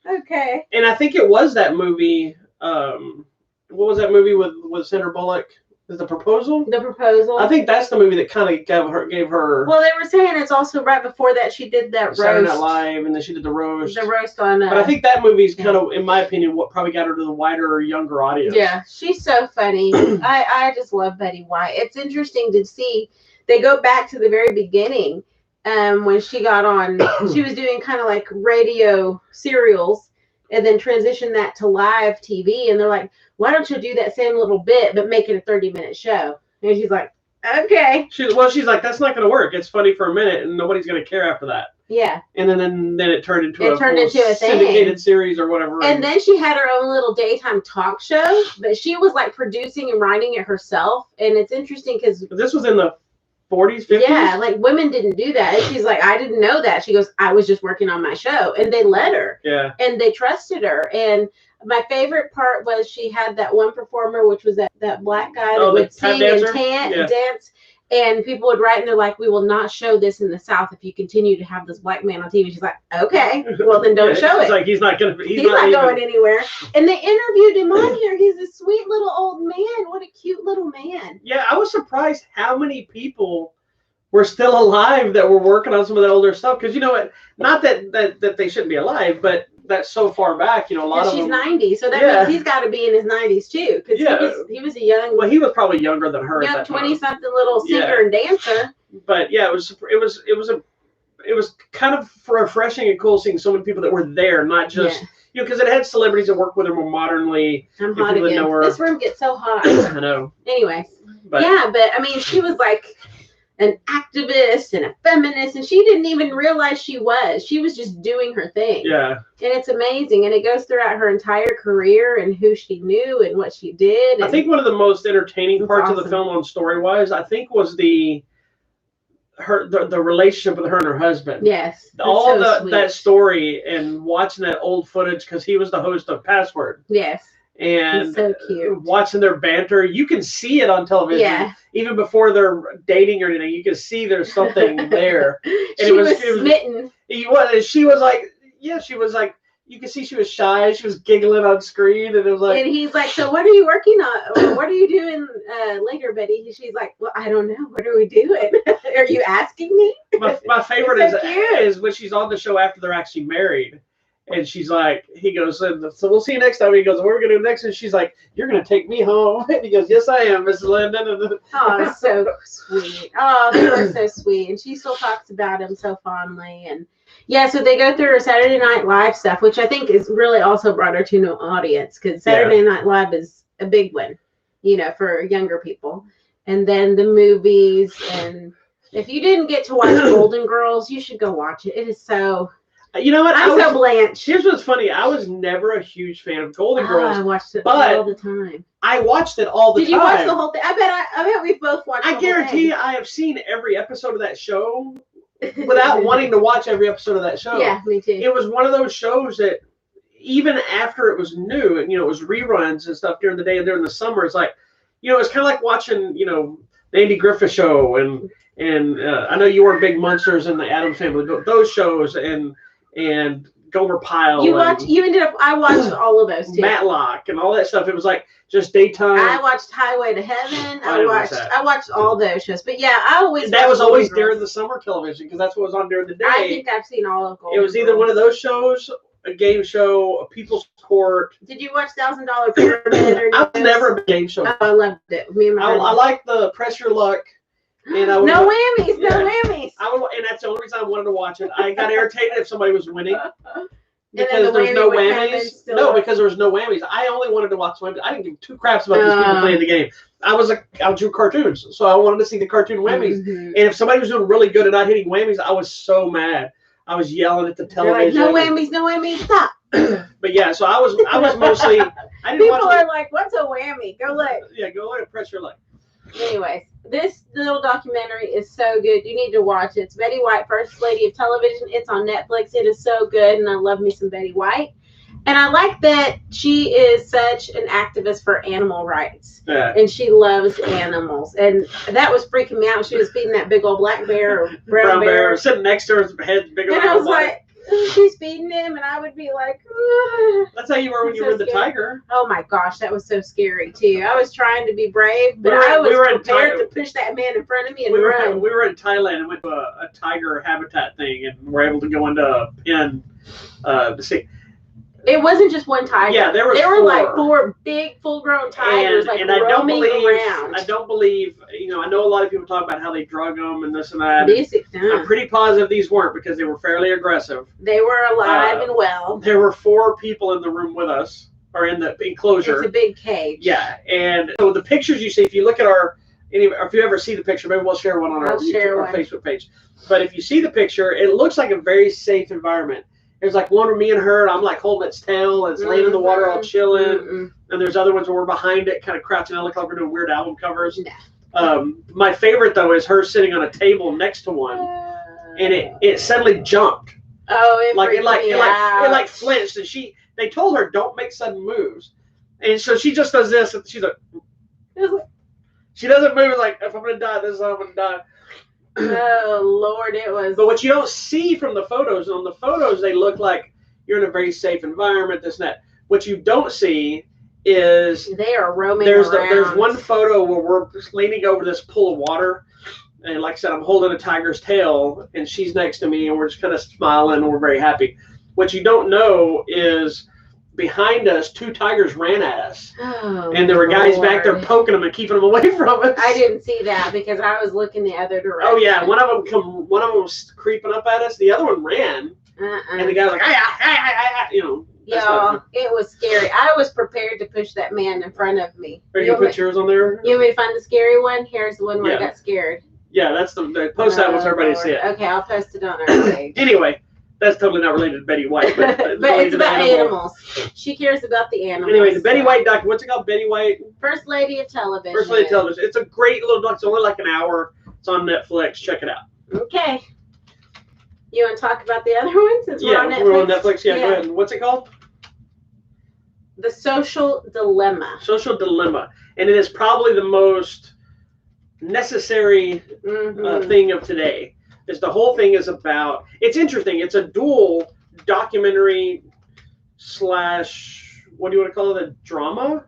Okay. And I think it was that movie. What was that movie with Sandra Bullock? Is The Proposal? The Proposal. I think that's the movie that kind of gave her. Well, they were saying it's also right before that she did that Saturday roast. Night Live, and then she did the roast. The roast on. But I think that movie's kind of, in my opinion, what probably got her to the wider, younger audience. Yeah, she's so funny. I just love Betty White. It's interesting to see. They go back to the very beginning, when she got on. She was doing kind of like radio serials, and then transitioned that to live TV. And they're like, why don't you do that same little bit, but make it a 30-minute show? And she's like, okay. She's like, that's not going to work. It's funny for a minute, and nobody's going to care after that. Yeah. And then it turned into a syndicated series or whatever. And then she had her own little daytime talk show, but she was like producing and writing it herself. And it's interesting because this was in the 40s, 50s? Yeah, like women didn't do that. And she's like, I didn't know that. She goes, I was just working on my show. And they let her. Yeah. And they trusted her. And my favorite part was she had that one performer, which was that black guy that would sing and dance. And people would write and they're like, we will not show this in the South if you continue to have this black man on TV. She's like, okay, well then don't show it. Like he's not going anywhere. And they interviewed him on here. He's a sweet little old man. What a cute little man. Yeah, I was surprised how many people were still alive that were working on some of that older stuff. Because you know what? Not that they shouldn't be alive, but that's so far back. You know, a lot of them. She's 90, so that means he's got to be in his 90s too. Because he was a young. Well, he was probably younger than her. Young 20-something little singer and dancer. But yeah, it was kind of refreshing and cool seeing so many people that were there, not just you know, because it had celebrities that work with her more modernly. I'm hot again. This room gets so hot. I know. Anyways, but I mean, she was like an activist and a feminist, and she didn't even realize she was just doing her thing. Yeah. And it's amazing, and it goes throughout her entire career and who she knew and what she did. I think one of the most entertaining parts of the film on story-wise, I think, was the relationship with her and her husband. Yes. All that story and watching that old footage, because he was the host of Password. Yes. And he's so cute. Watching their banter, you can see it on television. Yeah. Even before they're dating or anything, you can see there's something there. And she was smitten. She was like, you can see she was shy. She was giggling on screen, and it was like. And he's like, "So what are you working on? What are you doing later, Betty?" She's like, "Well, I don't know. What are we doing? Are you asking me?" My favorite is when she's on the show after they're actually married. And she's like, he goes, so we'll see you next time. He goes, what are we going to do next? And she's like, you're going to take me home. And he goes, yes, I am, Mrs. Linden. Oh, so sweet. Oh, they were so sweet. And she still talks about him so fondly. And yeah, so they go through her Saturday Night Live stuff, which I think is really also brought her to an audience, because Saturday Night Live is a big one, you know, for younger people. And then the movies. And if you didn't get to watch Golden Girls, you should go watch it. It is so... You know what? I'm so Blanche. Here's what's funny. I was never a huge fan of Golden Girls. I watched it all the time. I watched it all the time. Did you watch the whole thing? I bet we've both watched. I guarantee I have seen every episode of that show without wanting to watch every episode of that show. Yeah, me too. It was one of those shows that even after it was new, and it was reruns and stuff during the day and during the summer, it's like, it's kind of like watching, the Andy Griffith Show and I know you were big Munsters and the Addams Family, but those shows and Gomer Pyle. I watched all of those too. Matlock and all that stuff. It was like just daytime. I watched Highway to Heaven. I watched all those shows. But yeah, that was always during the summer television because that's what was on during the day. I think I've seen all of Golden It was either one of those shows, a game show, a People's Court. Did you watch $1,000 Pyramid? I was never a game show. Oh, I loved it. Me and my I like the Press Your Luck. And no whammies. And that's the only reason I wanted to watch it. I got irritated if somebody was winning because there was no whammies. No, because there was no whammies. I only wanted to watch whammies. I didn't give two craps about these people playing the game. I drew cartoons, so I wanted to see the cartoon whammies. Mm-hmm. And if somebody was doing really good at not hitting whammies, I was so mad. I was yelling at the television. Like, no whammies, stop. But yeah, so I was mostly. People are like, "What's a whammy?" Go look. Yeah, go look at Press Your Luck. Anyways, this little documentary is so good. You need to watch it. It's Betty White, First Lady of Television. It's on Netflix. It is so good, and I love me some Betty White. And I like that she is such an activist for animal rights. Yeah. And she loves animals. And that was freaking me out. She was feeding that big old black bear or brown bear. Sitting next to her, head big old. And I was like, she's feeding him, and I would be like, that's how you were when you were the tiger. Oh my gosh, that was so scary too. I was trying to be brave, but I was prepared to push that man in front of me and run. We were in Thailand and went to a tiger habitat thing, and were able to go into a pen to see. It wasn't just one tiger. Yeah, there were like 4 big, full-grown tigers, and roaming around. I don't believe, I know a lot of people talk about how they drug them and this and that. I'm pretty positive these weren't because they were fairly aggressive. They were alive and well. There were 4 people in the room with us, or in the enclosure. It's a big cage. Yeah, and so the pictures you see, if you look at if you ever see the picture, maybe we'll share one on our Facebook page. But if you see the picture, it looks like a very safe environment. There's like one where me and her, I'm like holding its tail, and it's laying in the water all chilling. And there's other ones where we're behind it, kind of crouching out, look like we're doing weird album covers. My favorite though is her sitting on a table next to one, and it suddenly jumped. Oh, it flinched, and they told her don't make sudden moves, and so she just does this, and she's like, she doesn't move like if I'm gonna die, this is how I'm gonna die. Oh Lord, it was. But what you don't see from the photos, on the photos they look like you're in a very safe environment, this and that. What you don't see is they are roaming around. There's one photo where we're leaning over this pool of water, and like I said, I'm holding a tiger's tail, and she's next to me, and we're just kind of smiling, and we're very happy. What you don't know is behind us, 2 tigers ran at us, and there were guys back there poking them and keeping them away from us. I didn't see that because I was looking the other direction. Oh yeah, one of them was creeping up at us. The other one ran, and the guy was like, Yeah, it was scary. I was prepared to push that man in front of me. Are you gonna put yours on there? You want me to find the scary one? Here's the one where I got scared. Yeah, that's the post that was everybody to see it. Okay, I'll post it on our page. Anyway. That's totally not related to Betty White, but it's about animals. She cares about the animals. Anyway, the Betty White doc. What's it called? Betty White. First Lady of Television. First Lady of Television. It's a great little doc. It's only like an hour. It's on Netflix. Check it out. Okay. You want to talk about the other ones? Since we're on Netflix? We're on Netflix. Yeah, go ahead. What's it called? The Social Dilemma. Social Dilemma, and it is probably the most necessary thing of today. Is the whole thing is about, it's interesting, it's a dual documentary / what do you want to call it, a drama?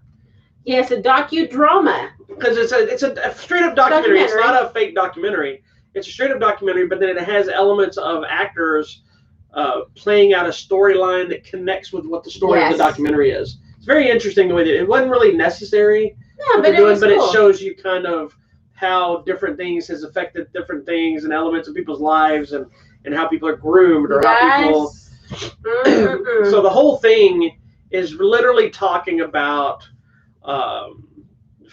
Yes, a docudrama. Because it's a straight up documentary. It's not a fake documentary. It's a straight up documentary, but then it has elements of actors playing out a storyline that connects with what the story of the documentary is. It's very interesting the way that it wasn't really necessary. No, but it shows you kind of how different things has affected different things and elements of people's lives, and how people are groomed, or how people. So the whole thing is literally talking about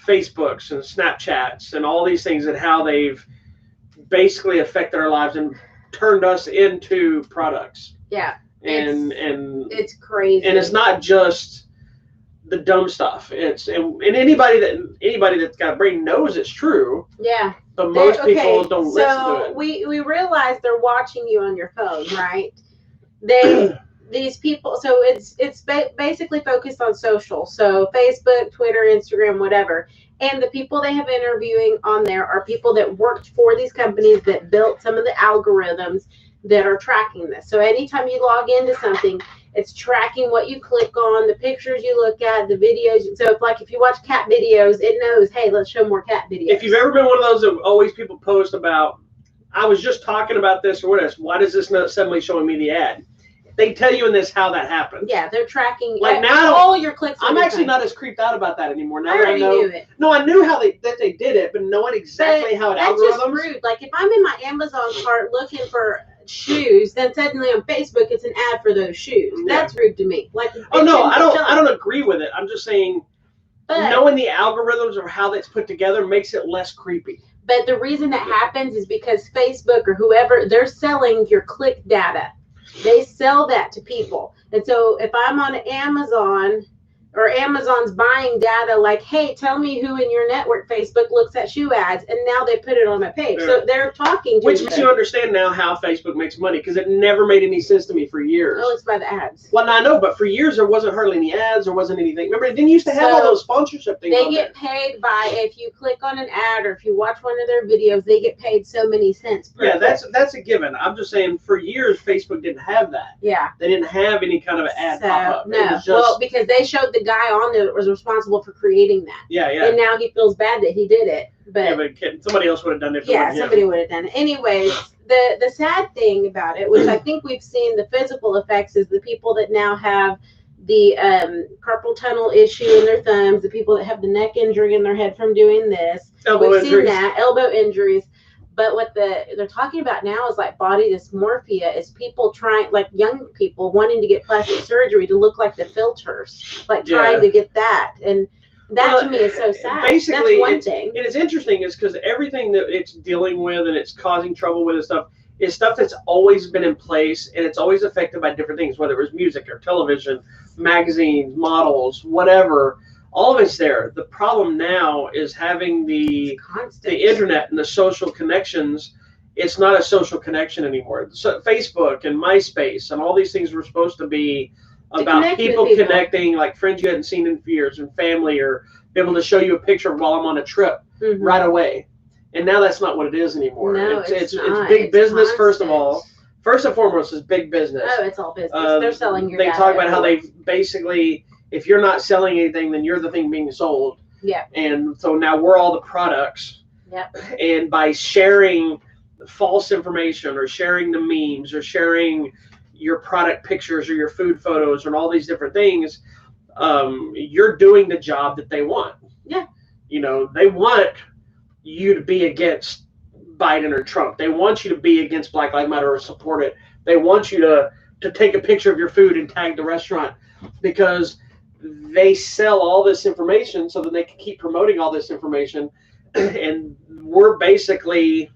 Facebooks and Snapchats and all these things, and how they've basically affected our lives and turned us into products. Yeah. and it's crazy. And it's not just the dumb stuff. It's and anybody that's got a brain knows it's true. Yeah. But most people don't listen to it. So we realize they're watching you on your phone, right? These people. So it's basically focused on social. So Facebook, Twitter, Instagram, whatever. And the people they have interviewing on there are people that worked for these companies that built some of the algorithms that are tracking this. So anytime you log into something, it's tracking what you click on, the pictures you look at, the videos. So if you watch cat videos, it knows, hey, let's show more cat videos. If you've ever been one of those that always people post about, I was just talking about this or what else, why does this not suddenly showing me the ad? They tell you in this how that happens. Yeah, they're tracking now, all your clicks. I'm actually not as creeped out about that anymore. Now I already knew it. No, I knew how that they did it, but knowing exactly how it algorithms. That's just rude. Like if I'm in my Amazon cart looking for shoes, then suddenly on Facebook it's an ad for those shoes. Yeah. That's rude to me. Like I don't agree with it. I'm just saying knowing the algorithms or how that's put together makes it less creepy. But the reason that happens is because Facebook or whoever, they're selling your click data. They sell that to people. And so if I'm on Amazon or Amazon's buying data like, hey, tell me who in your network Facebook looks at shoe ads, and now they put it on my page. Yeah. So they're talking to Which makes you understand now how Facebook makes money, because it never made any sense to me for years. Oh, it's by the ads. Well, I know, but for years there wasn't hardly any ads, there wasn't anything. Remember, it didn't used to have all those sponsorship things. They get paid by, if you click on an ad or if you watch one of their videos, they get paid so many cents per click. That's a given. I'm just saying for years Facebook didn't have that. Yeah. They didn't have any kind of an ad pop up. No. Well, because they showed the guy on there that was responsible for creating that. Yeah. And now he feels bad that he did it. But somebody else would have done it. Somebody would have done it. Anyways, the sad thing about it, which I think we've seen the physical effects, is the people that now have the carpal tunnel issue in their thumbs, the people that have the neck injury in their head from doing this. Elbow injuries. Seen that, elbow injuries. But what they're talking about now is like body dysmorphia, is people trying, like young people wanting to get plastic surgery to look like the filters, like trying to get that. And that to me is so sad. Basically, that's one thing. And it's interesting is because everything that it's dealing with and it's causing trouble with and stuff is stuff that's always been in place, and it's always affected by different things, whether it was music or television, magazines, models, whatever. All of it's there. The problem now is having the internet and the social connections. It's not a social connection anymore. So Facebook and MySpace and all these things were supposed to be about people connecting, like friends you hadn't seen in years, and family, or be able to show you a picture while I'm on a trip right away. And now that's not what it is anymore. No, it's big business. Constant. First of all, first and foremost is big business. Oh, it's all business. They're selling your data. They talk about how they basically, if you're not selling anything, then you're the thing being sold. Yeah. And so now we're all the products. Yep. And by sharing false information or sharing the memes or sharing your product pictures or your food photos and all these different things, you're doing the job that they want. Yeah. You know, they want you to be against Biden or Trump. They want you to be against Black Lives Matter or support it. They want you to take a picture of your food and tag the restaurant, because they sell all this information so that they can keep promoting all this information. And we're basically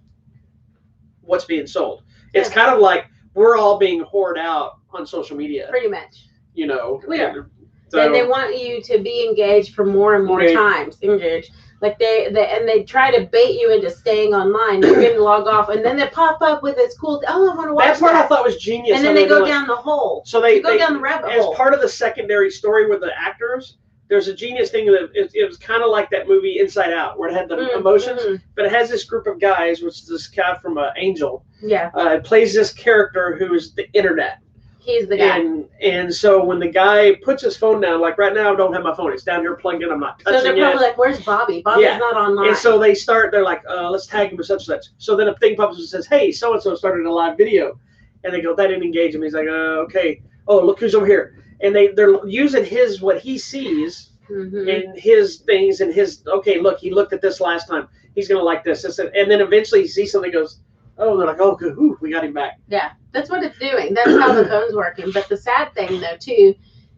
what's being sold. It's kind of like we're all being whored out on social media. Pretty much. You know. We are. So, and they want you to be engaged for more and more times. Engaged. Like they try to bait you into staying online. You're going to log off, and then they pop up with this cool. I want to watch that. Part I thought was genius. And then they go down the hole. So they go down the rabbit hole. As part of the secondary story with the actors, there's a genius thing that it was kind of like that movie Inside Out, where it had the emotions, but it has this group of guys, which is this guy from Angel. Yeah. Plays this character who is the internet. He's the guy. And so when the guy puts his phone down, like right now I don't have my phone. It's down here plugged in. I'm not touching it. So they're probably like, where's Bobby? Bobby's not online. And so they're like, let's tag him with such and such. So then a thing pops up and says, hey, so-and-so started a live video. And they go, that didn't engage him. He's like, okay. Oh, look who's over here. And they're using what he sees in his things and okay, look, he looked at this last time. He's going to like this. And then eventually he sees something, goes, oh, they're like, oh, good. Ooh, we got him back. Yeah, that's what it's doing. That's how the phone's working. But the sad thing, though, too,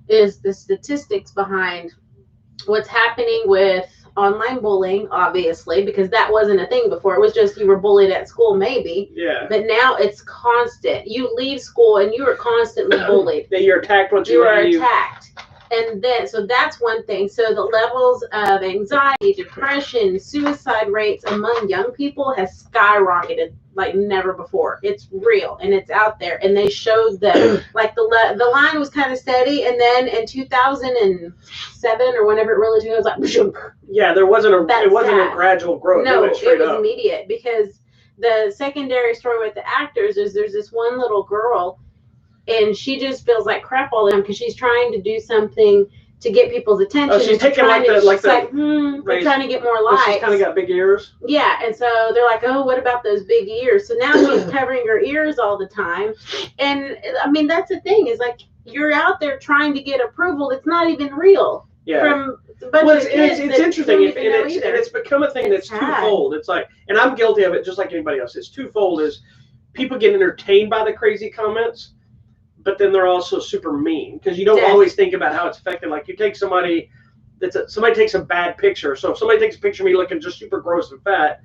is the statistics behind what's happening with online bullying, obviously, because that wasn't a thing before. It was just you were bullied at school, maybe. Yeah. But now it's constant. You leave school and you are constantly bullied. That you're attacked once you leave. You are attacked. And then, so that's one thing. So the levels of anxiety, depression, suicide rates among young people has skyrocketed like never before. It's real and it's out there. And they showed that like the line was kind of steady, and then in 2007 or whenever it really took, it was like yeah, there wasn't a gradual growth. No, it was up. immediate, because the secondary story with the actors is there's this one little girl. And she just feels like crap all the time because she's trying to do something to get people's attention. Oh, she's taking they're trying to get more likes. She's kind of got big ears. Yeah, and so they're like, oh, what about those big ears? So now she's covering her ears all the time. And I mean, that's the thing, is like, you're out there trying to get approval that's not even real. Yeah. From it's interesting, and it's become a thing that's twofold. It's like, and I'm guilty of it just like anybody else. It's twofold. Is people get entertained by the crazy comments, but then they're also super mean, because you don't always think about how it's affected. Like, you take somebody somebody takes a bad picture. So if somebody takes a picture of me looking just super gross and fat,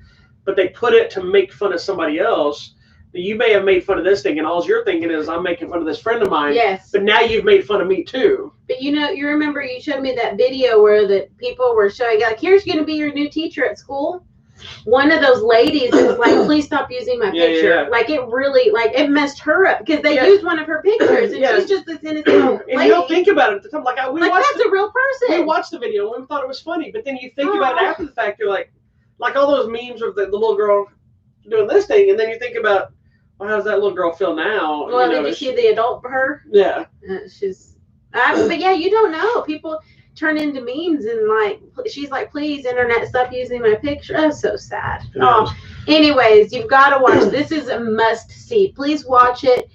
but they put it to make fun of somebody else, you may have made fun of this thing, and all you're thinking is, I'm making fun of this friend of mine. Yes. But now you've made fun of me too. But you remember you showed me that video where the people were showing, like, here's going to be your new teacher at school. One of those ladies was like, please stop using my picture. Yeah. Like, it really, like, it messed her up, because they used one of her pictures, and she's just this innocent lady. And you don't think about it at the time. Like, that's a real person. We watched the video and we thought it was funny, but then you think about it after the fact, you're like all those memes of the little girl doing this thing, and then you think about, well, how does that little girl feel now? Well, did you see the adult her? Yeah. But yeah, you don't know. People turn into memes, and like, she's like, please, internet, stop using my picture. Oh, so sad. Yeah. Oh, anyways, you've got to watch. This is a must see. Please watch it.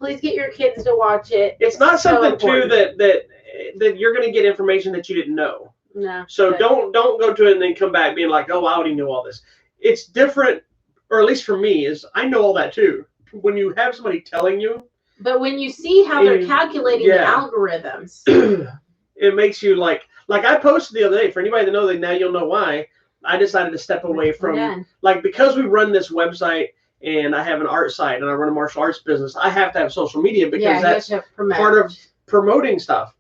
Please get your kids to watch it. It's not something too that you're going to get information that you didn't know. No. So don't go to it and then come back being like, oh, I already knew all this. It's different, or at least for me, is I know all that too. When you have somebody telling you. But when you see how they're calculating the algorithms. It makes you like I posted the other day, for anybody that knows that now you'll know why I decided to step away from, like, because we run this website and I have an art site and I run a martial arts business, I have to have social media, because that's part of promoting stuff.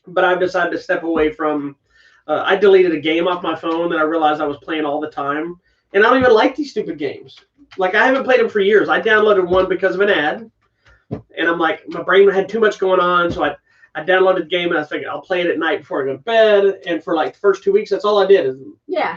But I've decided to step away from, I deleted a game off my phone that I realized I was playing all the time. And I don't even like these stupid games. Like, I haven't played them for years. I downloaded one because of an ad. And I'm like, my brain had too much going on, so I downloaded the game, and I was thinking, I'll play it at night before I go to bed. And for like the first 2 weeks, that's all I did. Is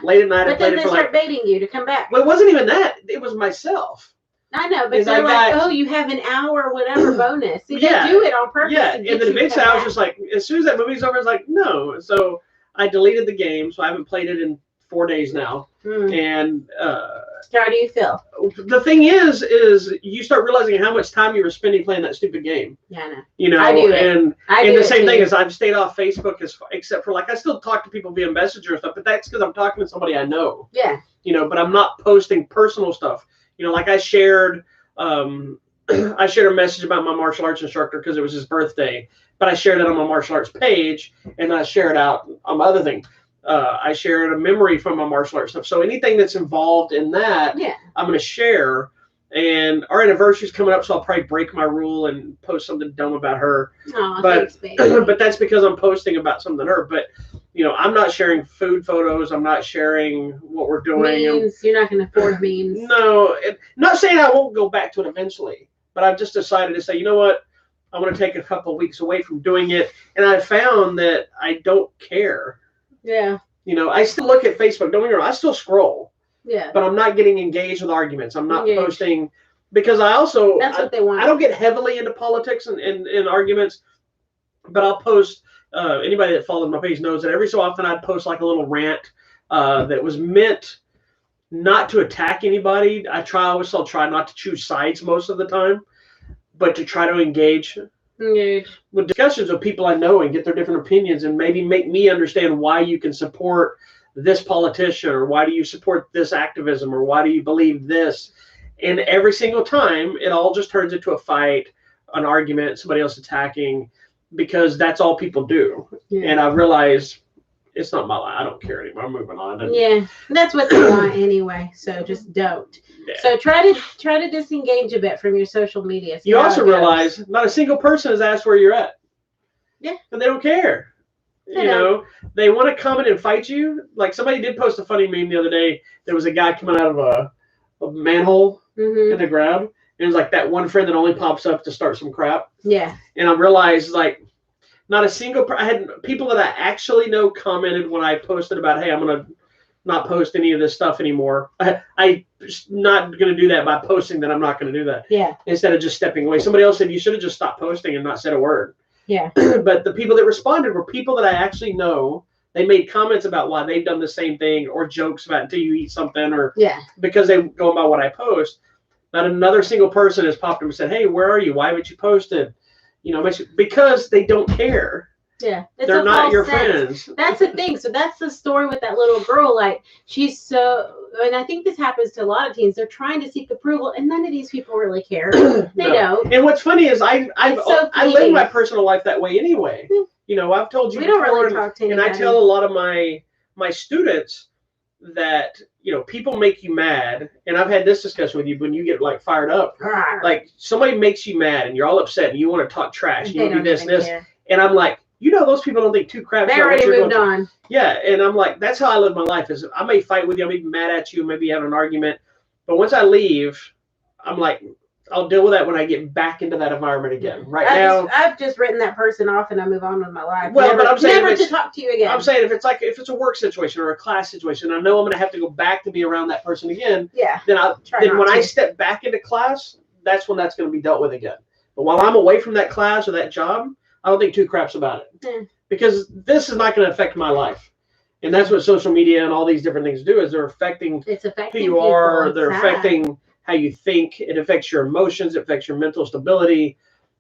late at night, I played it for like. But then they start baiting you to come back. Well, it wasn't even that. It was myself. I know, but they're like, oh, you have an hour whatever bonus. See, they do it on purpose. Yeah, and then eventually I was just like, as soon as that movie's over, I was like, no. So I deleted the game, so I haven't played it in 4 days now. And how do you feel? The thing is you start realizing how much time you were spending playing that stupid game. Yeah, I know. You know, I do it. And the same thing is I've stayed off Facebook, except for, like, I still talk to people via Messenger and stuff, but that's because I'm talking to somebody I know. Yeah. You know, but I'm not posting personal stuff. You know, like I shared I shared a message about my martial arts instructor because it was his birthday, but I shared it on my martial arts page, and I shared out on my other thing. I shared a memory from my martial arts stuff. So anything that's involved in that, I'm going to share. And our anniversary's coming up, so I'll probably break my rule and post something dumb about her. Oh, but, thanks, baby. But that's because I'm posting about something her. But, you know, I'm not sharing food photos. I'm not sharing what we're doing. Memes. You're not going to afford memes. No. Not saying I won't go back to it eventually. But I've just decided to say, you know what? I'm going to take a couple of weeks away from doing it. And I found that I don't care. Yeah. You know, I still look at Facebook. Don't get me wrong. I still scroll. Yeah. But I'm not getting engaged with arguments. I'm not posting, because that's what they want. I don't get heavily into politics and arguments, but I'll post. Anybody that follows my page knows that every so often I'd post like a little rant that was meant not to attack anybody. I always still try not to choose sides most of the time, but to try to engage with discussions with people I know and get their different opinions, and maybe make me understand why you can support this politician, or why do you support this activism, or why do you believe this. And every single time it all just turns into a fight, an argument, somebody else attacking, because that's all people do. And I realize it's not my life. I don't care anymore. I'm moving on. And, yeah, that's what they want anyway. So just don't. Yeah. So try to disengage a bit from your social media. You also realize not a single person has asked where you're at. Yeah. And they don't care. You know, they want to come in and fight you. Like somebody did post a funny meme the other day. There was a guy coming out of a manhole in the ground. And it was like that one friend that only pops up to start some crap. Yeah. And I realized like not a single I had people that I actually know commented when I posted about, hey, I'm going to not post any of this stuff anymore. I'm not going to do that by posting that I'm not going to do that. Yeah. Instead of just stepping away. Somebody else said you should have just stopped posting and not said a word. Yeah. But the people that responded were people that I actually know. They made comments about why they've done the same thing or jokes about until you eat something or because they go by what I post. Not another single person has popped up and said, hey, where are you? Why haven't you posted? You know, because they don't care. Yeah. They're not your friends. That's the thing. So that's the story with that little girl. Like she's and I think this happens to a lot of teens. They're trying to seek approval and none of these people really care. They don't. And what's funny is I live my personal life that way anyway. You know, I've told you we don't really talk to anybody. And I tell a lot of my students that, you know, people make you mad. And I've had this discussion with you when you get like fired up. Like somebody makes you mad and you're all upset and you want to talk trash. And you do this. And I'm like, you know, those people don't think two craps. They already moved on. Yeah. And I'm like, that's how I live my life is I may fight with you. I may be mad at you. Maybe have an argument. But once I leave, I'm like, I'll deal with that when I get back into that environment again. I've just written that person off and I move on with my life. Well, but I'm saying never to talk to you again. I'm saying if it's a work situation or a class situation, I know I'm going to have to go back to be around that person again. Yeah. Then when I step back into class, that's when that's going to be dealt with again. But while I'm away from that class or that job, I don't think two craps about it because this is not going to affect my life. And that's what social media and all these different things do is they're affecting who you are. They're affecting how you think. It affects your emotions. It affects your mental stability,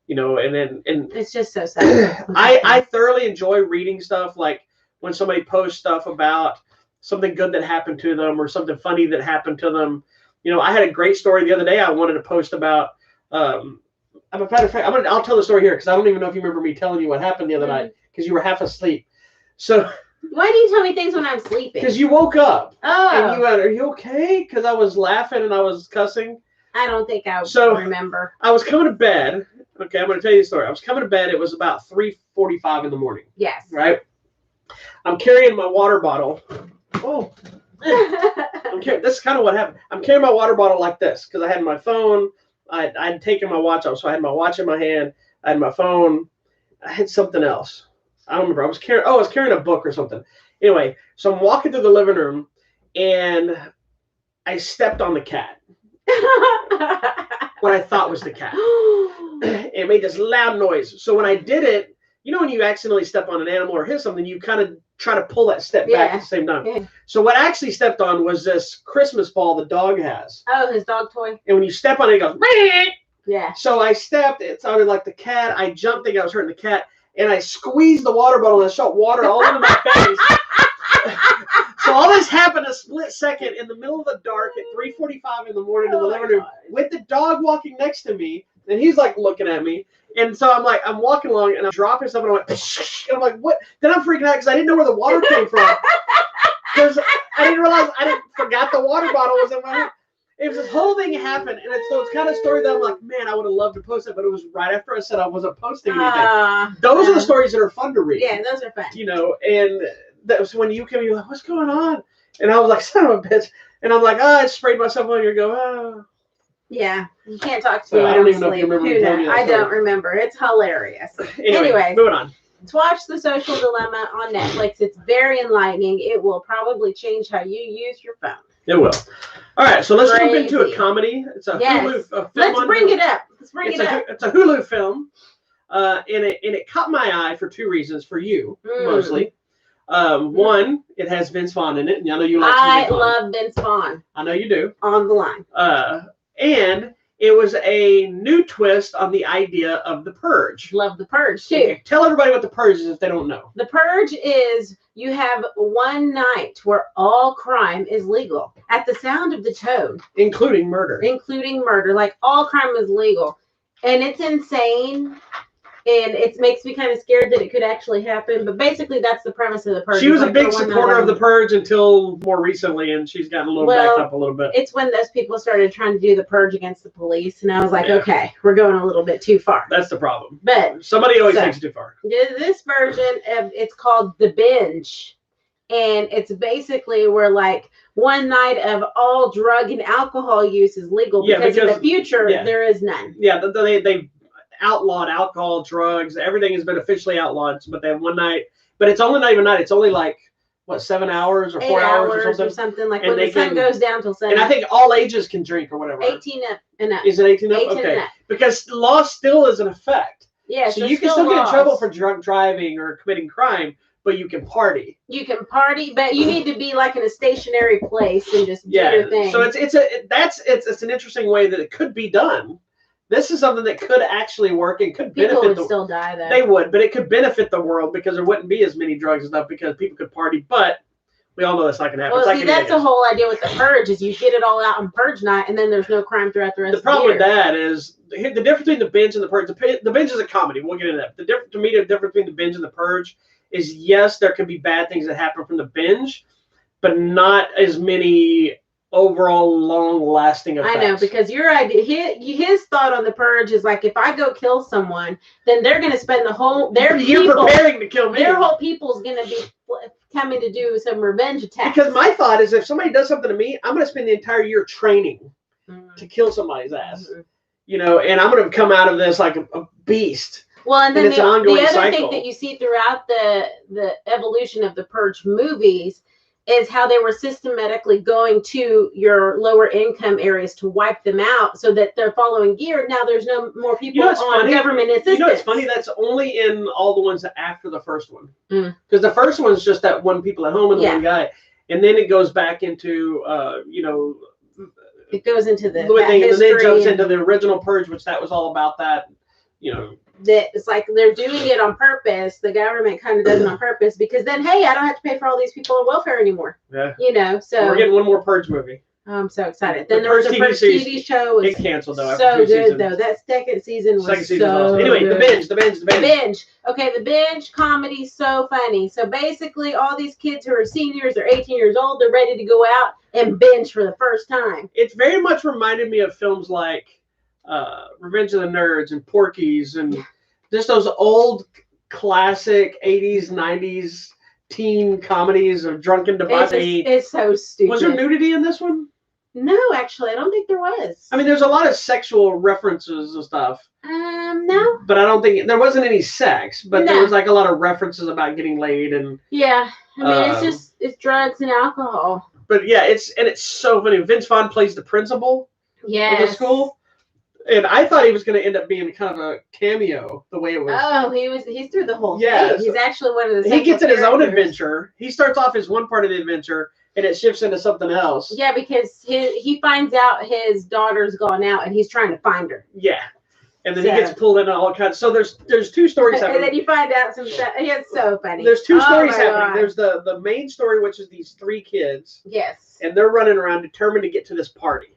you know, and it's just so sad. I thoroughly enjoy reading stuff like when somebody posts stuff about something good that happened to them or something funny that happened to them. You know, I had a great story the other day I wanted to post about. I'll tell the story here because I don't even know if you remember me telling you what happened the other night because you were half asleep. So why do you tell me things when I'm sleeping? Because you woke up. Oh. And you went, are you okay? Because I was laughing and I was cussing. I don't think I remember. I was coming to bed. Okay, I'm going to tell you the story. I was coming to bed. It was about 3:45 in the morning. Yes. Right? I'm carrying my water bottle. Oh. This is kind of what happened. I'm carrying my water bottle like this because I had my phone. I'd taken my watch off, so I had my watch in my hand. I had my phone. I had something else. I don't remember. I was carrying a book or something. Anyway, so I'm walking through the living room, and I stepped on the cat. What I thought was the cat. It made this loud noise. So when I did it, you know when you accidentally step on an animal or hit something, you kind of try to pull that step back at the same time. Yeah. So what I actually stepped on was this Christmas ball the dog has. Oh, his dog toy. And when you step on it, it goes, yeah. So I stepped. It sounded like the cat. I jumped, thinking I was hurting the cat. And I squeezed the water bottle and I shot water all over my face. So all this happened a split second in the middle of the dark at 3:45 in the morning in the living room with the dog walking next to me. And he's like looking at me. And so I'm walking along and I'm dropping stuff and I went, and I'm like, what? Then I'm freaking out because I didn't know where the water came from. Because I didn't realize forgot the water bottle was in my hand. It was this whole thing happened, and it's kind of story that I'm like, man, I would have loved to post it, but it was right after I said I wasn't posting anything. Those are the stories that are fun to read. Yeah, those are fun. You know, and that was when you came, you're like, what's going on? And I was like, son of a bitch. And I'm like, I sprayed myself on. You go, oh. Yeah, you can't talk to me. I don't even know if you remember me telling you that I don't remember. It's hilarious. Anyway, moving on. To watch The Social Dilemma on Netflix. It's very enlightening. It will probably change how you use your phone. It will. All right, so let's jump into a comedy. It's a Hulu film. Let's bring it up. It's a Hulu film, and it caught my eye for two reasons. For you, mostly. One, it has Vince Vaughn in it, and I know you like. I love Vince Vaughn. I know you do. On the line. And it was a new twist on the idea of The Purge. Love The Purge too. Okay, tell everybody what The Purge is if they don't know. The Purge is you have one night where all crime is legal at the sound of the toad. Including murder. Like all crime is legal. And it's insane. And it makes me kind of scared that it could actually happen. But basically, that's the premise of the Purge. She was a big supporter of the Purge until more recently, and she's gotten a little backed up a little bit. It's when those people started trying to do the Purge against the police, and I was like, okay, we're going a little bit too far. That's the problem. But somebody always takes it too far. This version of it's called the Binge, and it's basically where like one night of all drug and alcohol use is legal because in the future there is none. Yeah, they outlawed alcohol, drugs, everything has been officially outlawed, but they have one night, but it's only not even night, it's only like what, 7 hours or 4 hours or something like and when the sun goes down till 7. And I think all ages can drink or whatever. 18 up and up. Is it 18 up? 18 okay. and up. Because law still is in effect. Yes, so you can still get in trouble for drunk driving or committing crime, but you can party. You can party, but you need to be like in a stationary place and just do your thing. So it's an interesting way that it could be done. This is something that could actually work and could benefit. People would still die though. They would, but it could benefit the world because there wouldn't be as many drugs and stuff because people could party. But we all know that's not going to happen. Well, see, that's the whole idea with the Purge is you get it all out on Purge night, and then there's no crime throughout the rest of the year. The problem with that is the difference between the Binge and the Purge. The Binge is a comedy. We'll get into that. The difference between the Binge and the Purge is yes, there can be bad things that happen from the Binge, but not as many overall long-lasting effects. I know, because your idea, his thought on the Purge is like, if I go kill someone, then they're going to spend the whole preparing to kill me. Their whole people's going to be coming to do some revenge attacks. Because my thought is, if somebody does something to me, I'm going to spend the entire year training to kill somebody's ass. You know, and I'm going to come out of this like a beast. Well, and then it's an ongoing the other cycle. thing that you see throughout the evolution of the Purge movies is how they were systematically going to your lower income areas to wipe them out so that the following year, now there's no more people on government assistance. You know, it's funny. That's only in all the ones after the first one. Because the first one's just that one people at home and the one guy. And then it goes back into, it goes into the thing, and then it jumps into the original Purge, which that was all about that, that it's like they're doing it on purpose. The government kind of does it on purpose because then, hey, I don't have to pay for all these people on welfare anymore. Yeah. So we're getting one more Purge movie. I'm so excited. Then there was a Purge TV show. It canceled though. So good seasons. Though. That second season was awesome. Anyway, good. The Binge. Okay, the Binge comedy, so funny. So basically, all these kids who are seniors, they're 18 years old, they're ready to go out and binge for the first time. It very much reminded me of films like Revenge of the Nerds and Porky's and just those old classic 80s, 90s teen comedies of drunken debauchery. It's so stupid. Was there nudity in this one? No, actually, I don't think there was. I mean, there's a lot of sexual references and stuff. No. But I don't think there wasn't any sex, but there was like a lot of references about getting laid and. Yeah, I mean, it's drugs and alcohol. But yeah, it's so funny. Vince Vaughn plays the principal. Yes. Of the school. And I thought he was going to end up being kind of a cameo, the way it was. Oh, he's through the whole thing. He's actually one of the. He gets in his own adventure. He starts off as one part of the adventure, and it shifts into something else. Yeah, because he finds out his daughter's gone out, and he's trying to find her. Yeah, and then he gets pulled into all kinds. So there's two stories happening. And then you find out some stuff. It's so funny. There's two stories happening. God. There's the main story, which is these three kids. Yes. And they're running around determined to get to this party.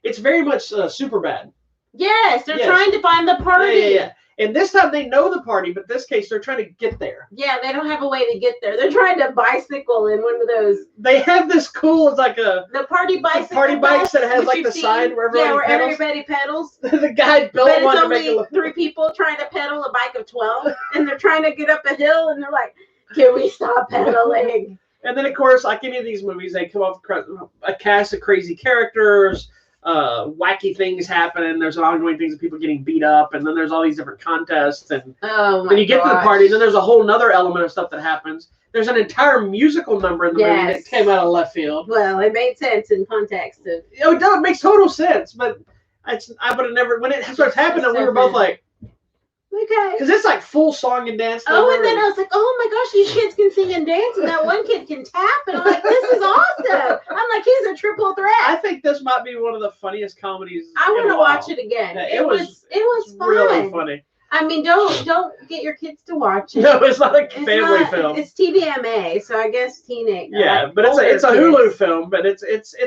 It's very much Superbad. Yes, they're trying to find the party. Yeah. And this time they know the party, but this case they're trying to get there. Yeah, they don't have a way to get there. They're trying to bicycle in one of those. They have this cool, it's like the party bicycle. The party bikes that has like the sign where everybody pedals. The guy built one to make it look. 3 people trying to pedal a bike of 12, and they're trying to get up a hill, and they're like, "Can we stop pedaling?" And then, of course, like any of these movies, they come up with a cast of crazy characters. Wacky things happen, and there's ongoing things of people getting beat up, and then there's all these different contests, and then you get to the party, and then there's a whole nother element of stuff that happens. There's an entire musical number in the movie that came out of left field. Well, it made sense in context of. It makes total sense, but I would have never. When it starts happening, we were both like, okay, because it's like full song and dance. Oh, and then I was like, oh my gosh, these kids can sing and dance, and that one kid can tap, and I'm like, this is awesome. I'm like, he's a triple threat. I think this might be one of the funniest comedies. I want to watch it again. Yeah, it was fun. Really funny. I mean, don't get your kids to watch it. No, it's not a family film. It's TVMA, so I guess teenage. Yeah, but it's a Hulu film, but it's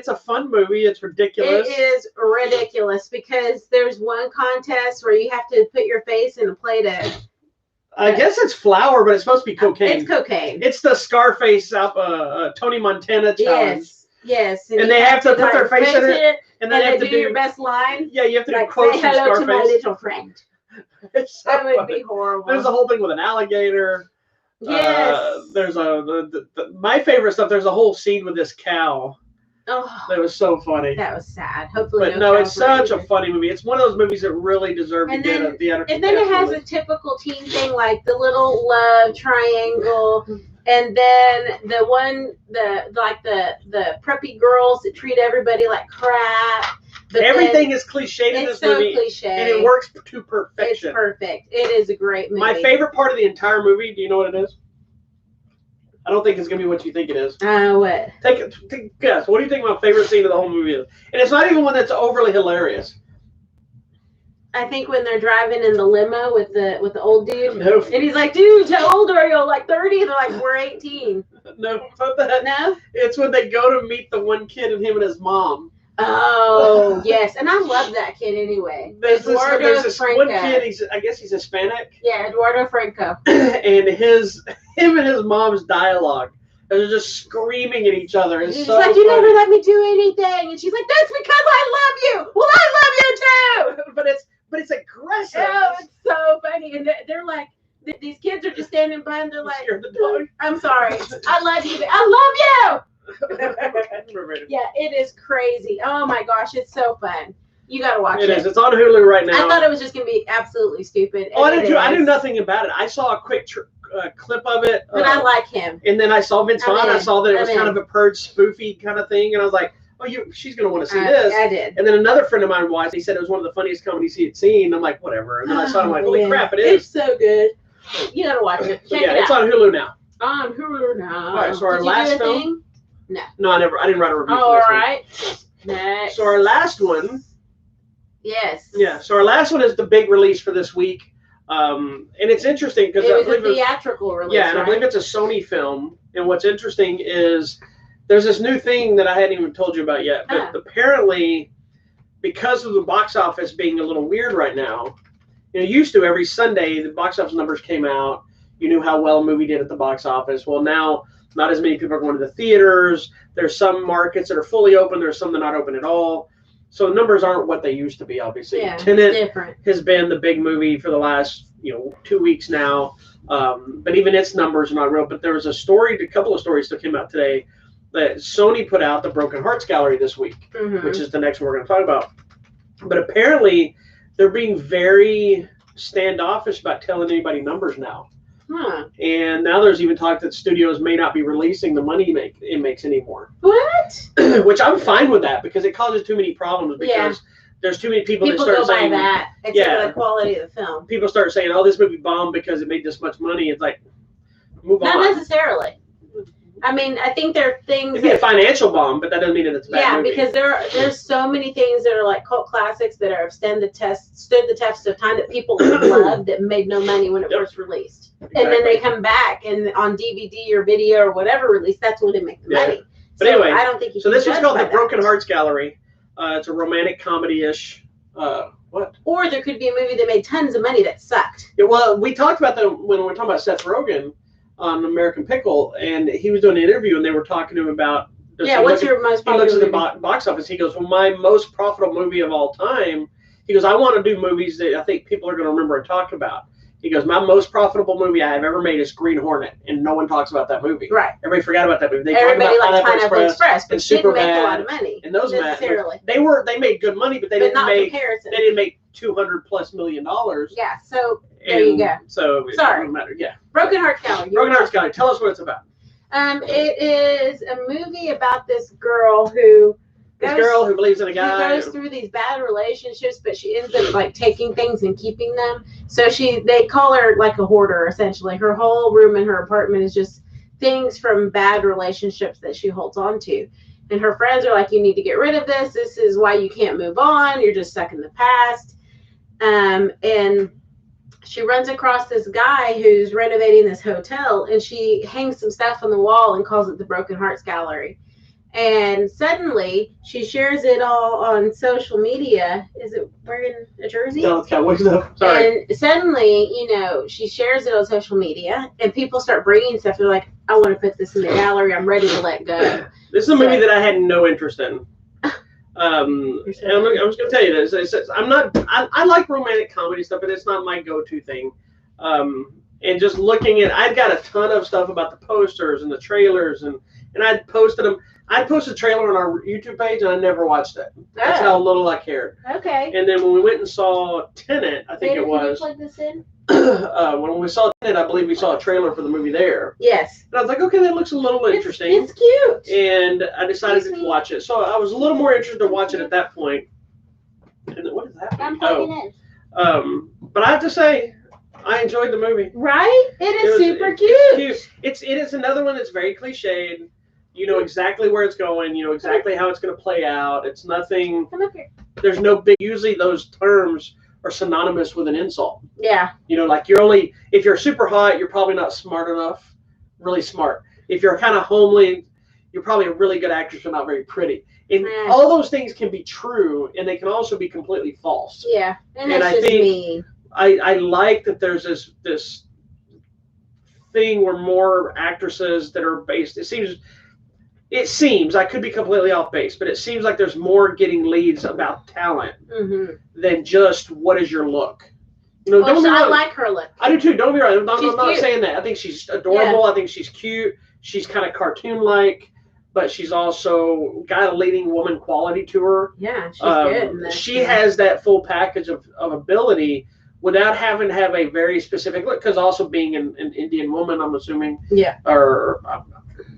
a fun movie. It's ridiculous. It is ridiculous because there's one contest where you have to put your face in a plate of I guess it's flour, but it's supposed to be cocaine. It's cocaine. It's the Scarface Tony Montana challenge. Yes. And they have to put their face in it, and then they have to do your best line. Yeah, you have to do like, quotes say from hello Scarface. to my little friend. It's so that would funny. be horrible. There's a whole thing with an alligator. Yes. There's my favorite stuff. There's a whole scene with this cow. Oh, that was so funny. That was sad. Hopefully, but no, it's such a funny movie. It's one of those movies that really deserve to get a theatrical. And then it has a typical teen thing, like the little love triangle, and then the preppy girls that treat everybody like crap. But everything is cliched in this movie, cliche, and it works to perfection. It's perfect. It is a great movie. My favorite part of the entire movie. Do you know what it is? I don't think it's gonna be what you think it is. What? Take a guess. What do you think my favorite scene of the whole movie is? And it's not even one that's overly hilarious. I think when they're driving in the limo with the old dude, no. And he's like, "Dude, how old are you? Like 30?" And they're like, "We're 18." No, not that. No. It's when they go to meet the one kid and him and his mom. Oh yes, and I love that kid anyway. There's this one kid. I guess he's Hispanic. Yeah, Eduardo Franco. And him and his mom's dialogue. They're just screaming at each other. It's He's so like, "You funny. never let me do anything," and she's like, "That's because I love you." Well, I love you too. but it's aggressive. Oh, it's so funny, and they're like, these kids are just standing by, and they're like, "I'm sorry, I love you. I love you." Yeah, it is crazy. Oh my gosh, it's so fun. You gotta watch it. It is. It's on Hulu right now. I thought it was just gonna be absolutely stupid. Oh, I did too. I knew nothing about it. I saw a quick clip of it. But I like him. And then I saw Vince Vaughn. I saw that it was kind of a Purge spoofy kind of thing, and I was like, "Oh, she's gonna want to see this." I did. And then another friend of mine watched. He said it was one of the funniest comedies he had seen. I'm like, whatever. And then I saw it. I'm like, holy crap, it is. It's so good. You gotta watch it. Check it out. It's on Hulu now. On Hulu now. All right. So our last film. No, I didn't write a review. Oh, all right. Next. So our last one. Yes. Yeah. So our last one is the big release for this week, and it's interesting because it was a theatrical release. Yeah, and I believe it's a Sony film. And what's interesting is there's this new thing that I hadn't even told you about yet. But apparently, because of the box office being a little weird right now, used to every Sunday the box office numbers came out. You knew how well a movie did at the box office. Well, now. Not as many people are going to the theaters. There's some markets that are fully open. There's some that are not open at all. So the numbers aren't what they used to be, obviously. Yeah, Tenet has been the big movie for the last 2 weeks now. But even its numbers are not real. But there was a couple of stories that came out today that Sony put out, the Broken Hearts Gallery this week, which is the next one we're going to talk about. But apparently they're being very standoffish about telling anybody numbers now. And now there's even talk that studios may not be releasing the money it makes anymore. What? Which I'm fine with that because it causes too many problems because there's too many people that start saying that. Except for the quality of the film. People start saying, "Oh, this movie bombed because it made this much money." It's like, move on. Not necessarily. I mean, I think there are things. It'd be a financial bomb, but that doesn't mean that it's a bad movie. Because there's so many things that are like cult classics that are stood the test of time that people love that made no money when it first released. Exactly. And then they come back and on DVD or video or whatever release, that's when they make the money. But anyway, I don't think you so this is called the Broken Hearts Gallery. It's a romantic comedy-ish. What? Or there could be a movie that made tons of money that sucked. Yeah, well, we talked about that when we were talking about Seth Rogen on American Pickle, and he was doing an interview, and they were talking to him about. What's your most popular movie? He looks at the box office. He goes, "Well, my most profitable movie of all time." He goes, "I want to do movies that I think people are going to remember and talk about." He goes, "My most profitable movie I have ever made is Green Hornet," and no one talks about that movie. Right. Everybody forgot about that movie. Everybody liked Pineapple Express, but didn't make a lot of money. And those necessarily. They made good money, but they didn't make $200+ million. Yeah. So there you go. So sorry. It doesn't matter. Yeah. Broken Hearts Gallery. Broken Hearts Gallery. Tell us what it's about. It is a movie about this girl who believes in a guy. She goes through these bad relationships, but she ends up like taking things and keeping them. So they call her like a hoarder, essentially. Her whole room in her apartment is just things from bad relationships that she holds on to. And her friends are like, "You need to get rid of this. This is why you can't move on. You're just stuck in the past." And she runs across this guy who's renovating this hotel, and she hangs some stuff on the wall and calls it the Broken Hearts Gallery. And suddenly she shares it all on social media. Is it wearing a jersey? No, it's Cowboys stuff. Sorry. And suddenly, she shares it on social media, and people start bringing stuff. They're like, I want to put this in the gallery. I'm ready to let go. This is a movie that I had no interest in. And I was going to tell you this. I like romantic comedy stuff, but it's not my go-to thing. And just looking at, I've got a ton of stuff about the posters and the trailers, and I'd posted them. I posted a trailer on our YouTube page, and I never watched it. That's how little I cared. Okay. And then when we went and saw Tenet, I think it was. Can you plug this in? When we saw Tenet, I believe we saw a trailer for the movie there. Yes. And I was like, okay, that looks a little interesting. It's cute. And I decided to watch it. So I was a little more interested to watch it at that point. And then, what is that? I'm plugging in. But I have to say, I enjoyed the movie. Right? It is super cute. It's cute. It is another one that's very cliched. You know exactly where it's going. You know exactly how it's going to play out. It's nothing. Come up here. There's no big. Usually those terms are synonymous with an insult. Yeah. Like if you're super hot, you're probably not smart enough. Really smart. If you're kind of homely, you're probably a really good actress but not very pretty. And all those things can be true, and they can also be completely false. Yeah. And that's just mean. I like that there's this thing where more actresses that are based. It seems, I could be completely off base, but it seems like there's more getting leads about talent than just what is your look. I like her look. I do too. Don't be wrong. I'm not saying that. I think she's adorable. Yeah. I think she's cute. She's kind of cartoon-like, but she's also got a leading woman quality to her. Yeah, she's good. She has that full package of ability without having to have a very specific look, because also being an Indian woman, I'm assuming. Yeah. Or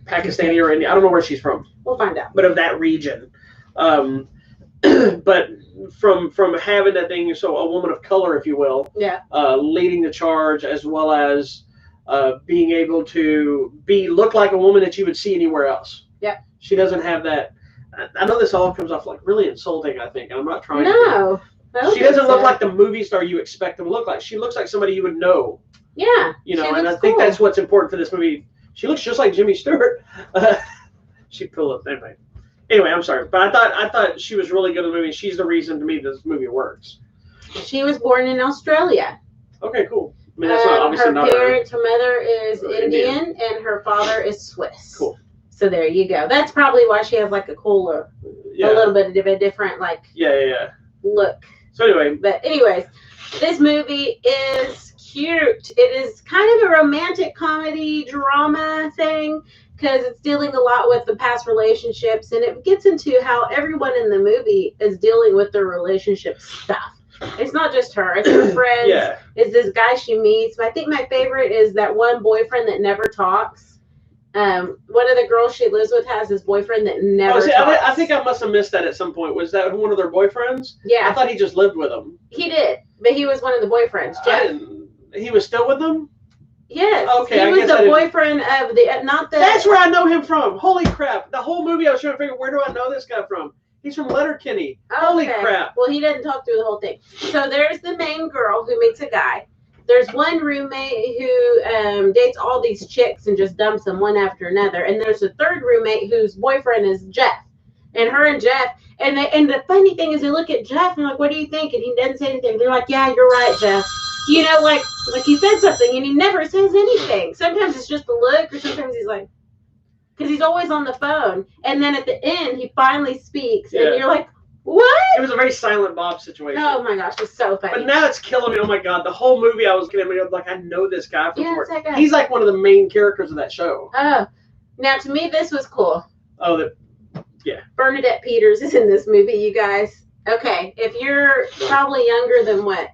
Pakistani or Indian. I don't know where she's from. We'll find out. But of that region. But from having that thing, so a woman of color, if you will, leading the charge, as well as being able to look like a woman that you would see anywhere else. Yeah. She doesn't have that. I know this all comes off like really insulting, I think, and I'm not trying to. No. She doesn't look like the movie star you expect them to look like. She looks like somebody you would know. Yeah. And I think that's what's important for this movie. She looks just like Jimmy Stewart. She'd pull up anyway. Anyway, I'm sorry, but I thought she was really good in the movie. She's the reason to me this movie works. She was born in Australia. Okay, cool. I mean, that's obviously not her mother is Indian, and her father is Swiss. Cool. So there you go. That's probably why she has like a cooler, a little bit of a different look. So anyway, but anyways, this movie is cute. It is kind of a romantic comedy drama thing, because it's dealing a lot with the past relationships, and it gets into how everyone in the movie is dealing with their relationship stuff. It's not just her. It's her friends. It's this guy she meets. I think my favorite is that one boyfriend that never talks. One of the girls she lives with has this boyfriend that never talks. I think I must have missed that at some point. Was that one of their boyfriends? Yeah. I thought he just lived with them. He did, but he was one of the boyfriends. Jeff. He was still with them? Yes. Okay. He was the boyfriend of not the. That's where I know him from. Holy crap! The whole movie I was trying to figure, where do I know this guy from? He's from Letterkenny. Holy crap! Well, he didn't talk through the whole thing. So there's the main girl who meets a guy. There's one roommate who dates all these chicks and just dumps them one after another. And there's a third roommate whose boyfriend is Jeff. And her and Jeff. And the funny thing is, they look at Jeff and like, what do you think? And he doesn't say anything. They're like, yeah, you're right, Jeff. Like he said something and he never says anything. Sometimes it's just a look, or sometimes he's like, because he's always on the phone. And then at the end, he finally speaks. And you're like, what? It was a very Silent Bob situation. Oh my gosh, it's so funny. But now it's killing me. Oh my god, the whole movie I was looking at me, I was like, I know this guy from it's that guy. He's like one of the main characters of that show. Oh, now to me this was cool. Oh, Bernadette Peters is in this movie, you guys. Okay, if you're probably younger than what,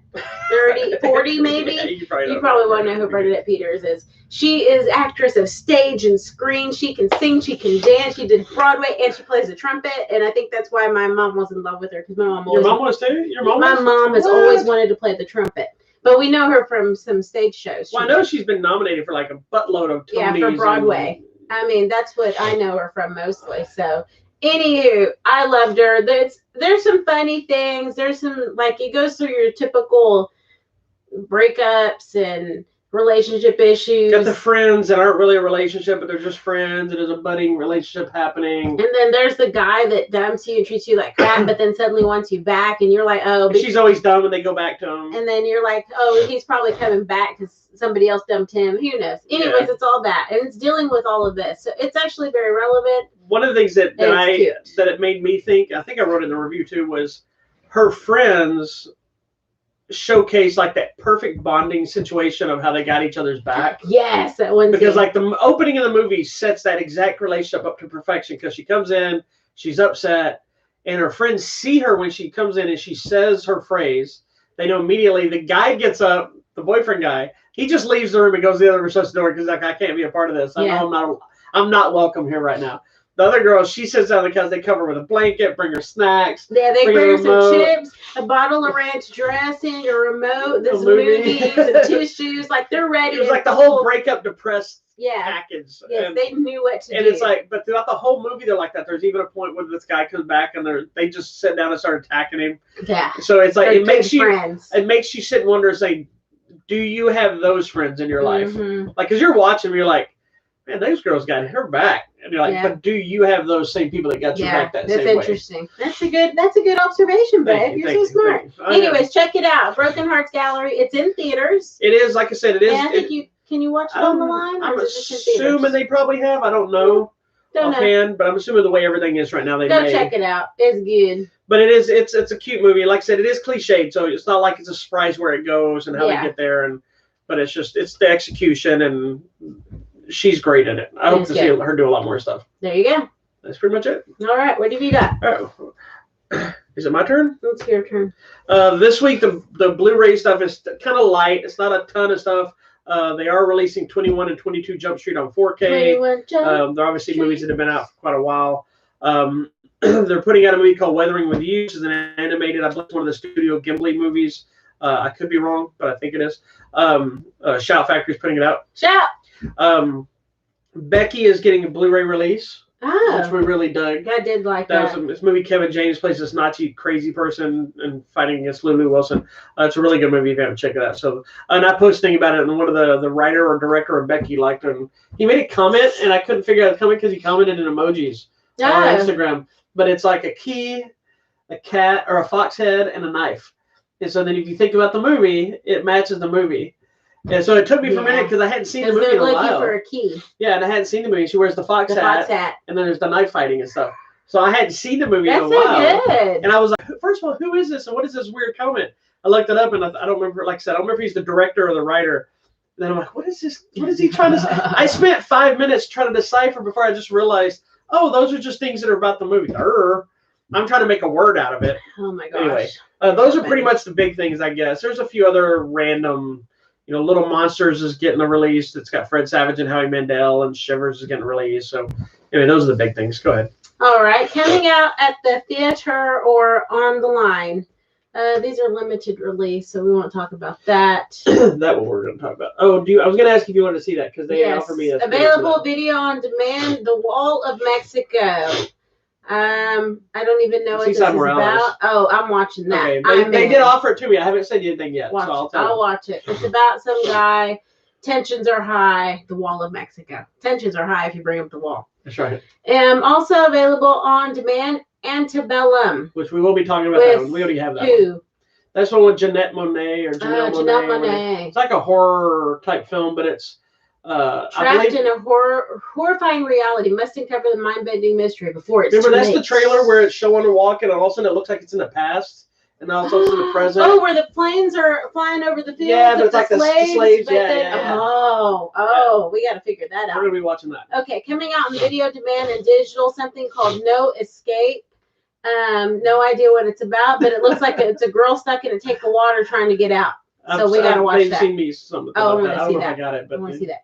30, 40 maybe, you probably won't know who Bernadette Peters is. She is actress of stage and screen. She can sing, she can dance. She did Broadway, and she plays the trumpet. And I think that's why my mom was in love with her, because my mom always. Your mom was too? My mom has always wanted to play the trumpet. But we know her from some stage shows. Well, I know she's been nominated for like a buttload of Tonys. Yeah, for Broadway. I mean, that's what I know her from mostly. So, anywho, I loved her. There's some funny things. There's some, like, it goes through your typical breakups and relationship issues. Got the friends that aren't really a relationship, but they're just friends, and there's a budding relationship happening. And then there's the guy that dumps you and treats you like crap, but then suddenly wants you back, and you're like, oh. She's always dumb when they go back to him. And then you're like, oh, he's probably coming back because somebody else dumped him. Who knows? Anyways, It's all that. And it's dealing with all of this. So it's actually very relevant. One of the things that it made me think, I think I wrote in the review too, was her friends showcase like that perfect bonding situation of how they got each other's back. Yes, that one. Because like the opening of the movie sets that exact relationship up to perfection, because she comes in, she's upset, and her friends see her when she comes in and she says her phrase. They know immediately. The guy gets up, the boyfriend guy, he just leaves the room and goes to the other side of the door because like, I can't be a part of this. I know I'm not welcome here right now. The other girl, she sits down on the couch. They cover her with a blanket, bring her snacks. Yeah, they bring her some chips, a bottle of ranch dressing, a remote, this movie, some tissues. Like they're ready. It was like the whole breakup depressed package. Yes, they knew what to do. And it's like, but throughout the whole movie, they're like that. There's even a point where this guy comes back and they just sit down and start attacking him. Yeah. So it's like it makes friends. It makes you sit and wonder, say, do you have those friends in your life? Mm-hmm. Like, because you're watching, you're like, man, those girls got her back. And you're like, but do you have those same people that got your back that same way? That's interesting. That's a good observation, babe. You're so smart. Anyways, check it out. Broken Hearts Gallery. It's in theaters. It is, like I said, it is. And I think can you watch it on the line? I'm assuming they probably have. I don't know. Offhand, but I'm assuming the way everything is right now, they go check it out. It's good. But it is. It's a cute movie. Like I said, it is cliched, so it's not like it's a surprise where it goes and how they get there. But it's just the execution, and she's great in it. I hope to see her do a lot more stuff. There you go. That's pretty much it. All right, what have you got? Oh, is it my turn? It's your turn. This week the Blu-ray stuff is kind of light. It's not a ton of stuff. They are releasing 21 and 22 Jump Street on 4K. They're obviously movies that have been out for quite a while. They're putting out a movie called Weathering with You, which is an animated, I believe, one of the Studio Ghibli movies. I could be wrong, but I think it is. Shout Factory's putting it out. Shout! Becky is getting a Blu-ray release, which we really dug. I did like that. This movie, Kevin James plays this Nazi crazy person and fighting against Lulu Wilson. It's a really good movie if you haven't checked it out. So, and I posted thinking about it, and one of the writer or director of Becky liked it. And he made a comment, and I couldn't figure out the comment because he commented in emojis on Instagram. But it's like a key, a cat, or a fox head, and a knife. And so then if you think about the movie, it matches the movie. And so it took me for a minute because I hadn't seen the movie in a while. Looking for a key. Yeah, and I hadn't seen the movie. She wears the fox hat, and then there's the knife fighting and stuff. So I hadn't seen the movie in a while. That's so good. And I was like, first of all, who is this? And what is this weird comment? I looked it up, and I don't remember. Like I said, I don't remember if he's the director or the writer. And then I'm like, what is this? What is he trying to say? I spent 5 minutes trying to decipher before I just realized, oh, those are just things that are about the movie. I'm trying to make a word out of it. Oh my gosh. Anyway, those are pretty much the big things, I guess. There's a few other random, Little Monsters is getting a release. It's got Fred Savage and Howie Mandel, and Shivers is getting a release. So, anyway, those are the big things. Go ahead. All right. Coming out at the theater or on the line. These are limited release, so we won't talk about that. That's what we're going to talk about. Oh, I was going to ask if you wanted to see that because they offered me a available video on demand. The Wall of Mexico. I don't even know what this is about. Oh, I'm watching that. Okay. They did offer it to me. I haven't said anything yet. I'll watch it. It's about some guy. Tensions are high. The Wall of Mexico. Tensions are high if you bring up the wall. That's right. Also available on demand. Antebellum. Which we will be talking about that one. We already have that one. That's one with Jeanette Monáe or Janelle Monáe. It's like a horror type film, but it's trapped in a horrifying reality, must uncover the mind-bending mystery before it's Remember, that's the trailer where it's showing her walking, and all of a sudden it looks like it's in the past, and also it's in the present. Oh, where the planes are flying over the field. Yeah, but it's like the slaves. Yeah. Oh, we got to figure that out. We're gonna be watching that. Okay, coming out in video, demand, and digital, something called No Escape. No idea what it's about, but it looks like it's a girl stuck in a tank of water trying to get out. So we gotta watch that. Seen me something I want to see that. I got it, but I want to see that.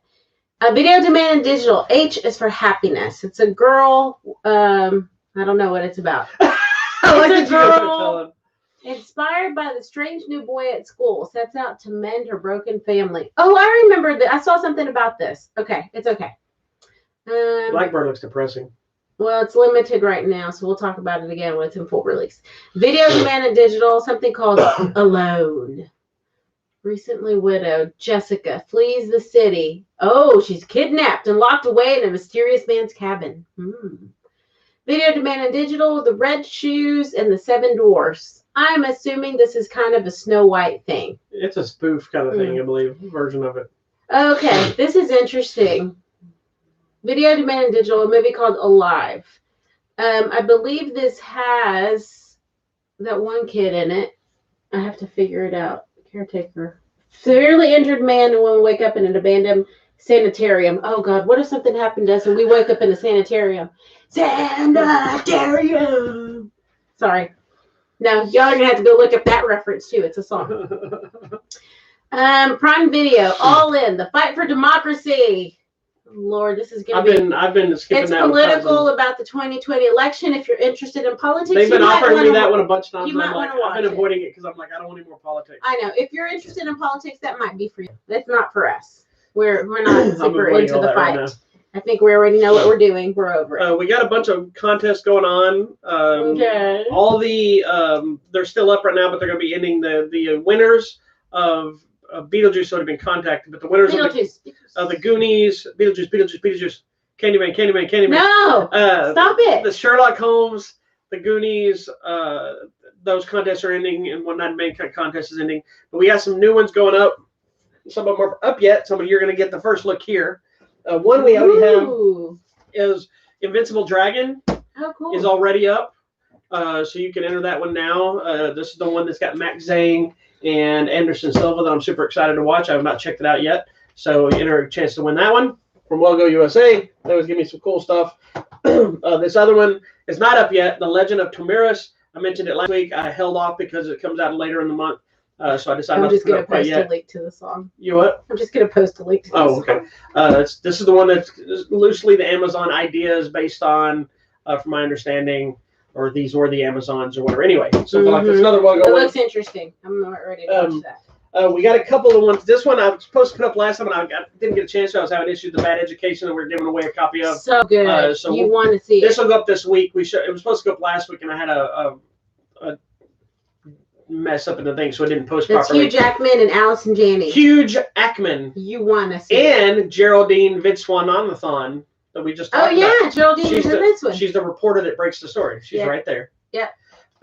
Video, demand, and digital. H is for happiness. It's a girl. I don't know what it's about. It's a girl inspired by the strange new boy at school. Sets out to mend her broken family. Oh, I remember that. I saw something about this. Okay, it's okay. Blackbird looks depressing. Well, it's limited right now, so we'll talk about it again when it's in full release. Video, demand, and digital. Something called Alone. Recently widowed. Jessica flees the city. Oh, she's kidnapped and locked away in a mysterious man's cabin. Video Demand and Digital, The Red Shoes, and The Seven Dwarfs. I'm assuming this is kind of a Snow White thing. It's a spoof kind of thing, I believe, version of it. Okay, this is interesting. Video Demand and Digital, a movie called Alive. I believe this has that one kid in it. I have to figure it out. Caretaker. Severely injured man and woman wake up in an abandoned sanitarium. Oh, God, what if something happened to us and we wake up in a sanitarium? Sanitarium! Sorry. No, y'all are going to have to go look up that reference, too. It's a song. Prime Video, All In, The Fight for Democracy. Lord, this is going to be... I've been skipping it's that. It's political about the 2020 election. If you're interested in politics, they've been offering me that one a bunch of times. You might want to watch I've been avoiding it because I'm like, I don't want any more politics. I know. If you're interested in politics, that might be for you. That's not for us. We're not super into the fight. Right, I think we already know what we're doing. We're over it. We got a bunch of contests going on. Okay. All the they're still up right now, but they're going to be ending the winners of Beetlejuice already been contacted, but the winners of the Goonies, Beetlejuice, Candyman. No, stop it. The Sherlock Holmes, the Goonies, those contests are ending, and one night main contest is ending. But we got some new ones going up. Some of them are up yet. Some of you are going to get the first look here. One we already have is Invincible Dragon. Oh, cool. Is already up, so you can enter that one now. This is the one that's got Max Zhang and Anderson Silva that I'm super excited to watch. I have not checked it out yet, so you enter a chance to win that one from Well-Go USA. They always give me some cool stuff. This other one is not up yet. The Legend of Tomiris. I mentioned it last week. I held off because it comes out later in the month, so I decided not to put it up quite yet. I'm just going to post a link to the song. You what? I'm just going to post a link to the song. Okay. This is the one that's loosely the Amazon ideas based on, from my understanding, or these were the Amazons or whatever. Anyway, something like this. Another one. It looks interesting. I'm not ready to watch that. We got a couple of ones. This one I was supposed to put up last time, and I didn't get a chance. So I was having issues with the Bad Education, and we were giving away a copy of. So good. So you want to see it. This will go up this week. It was supposed to go up last week, and I had a mess up in the thing, so it didn't post properly. That's Hugh Jackman and Allison Janney. Hugh Jackman. You want to see and it. Geraldine Vidswanathon that we just talked about. Geraldine is in this one. She's the reporter that breaks the story. She's right there. Yeah.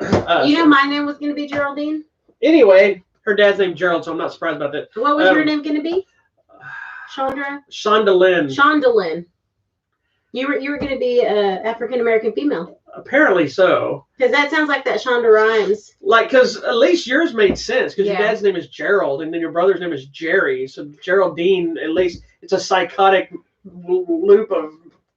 You know my name was going to be Geraldine? Anyway, her dad's named Gerald, so I'm not surprised about that. What was your name going to be? Chandra? Shondalyn. Shondalyn. You were going to be an African-American female. Apparently so. Because that sounds like that Shonda Rhimes. Like, because at least yours made sense, because your dad's name is Gerald, and then your brother's name is Jerry. So Geraldine, at least, it's a psychotic loop of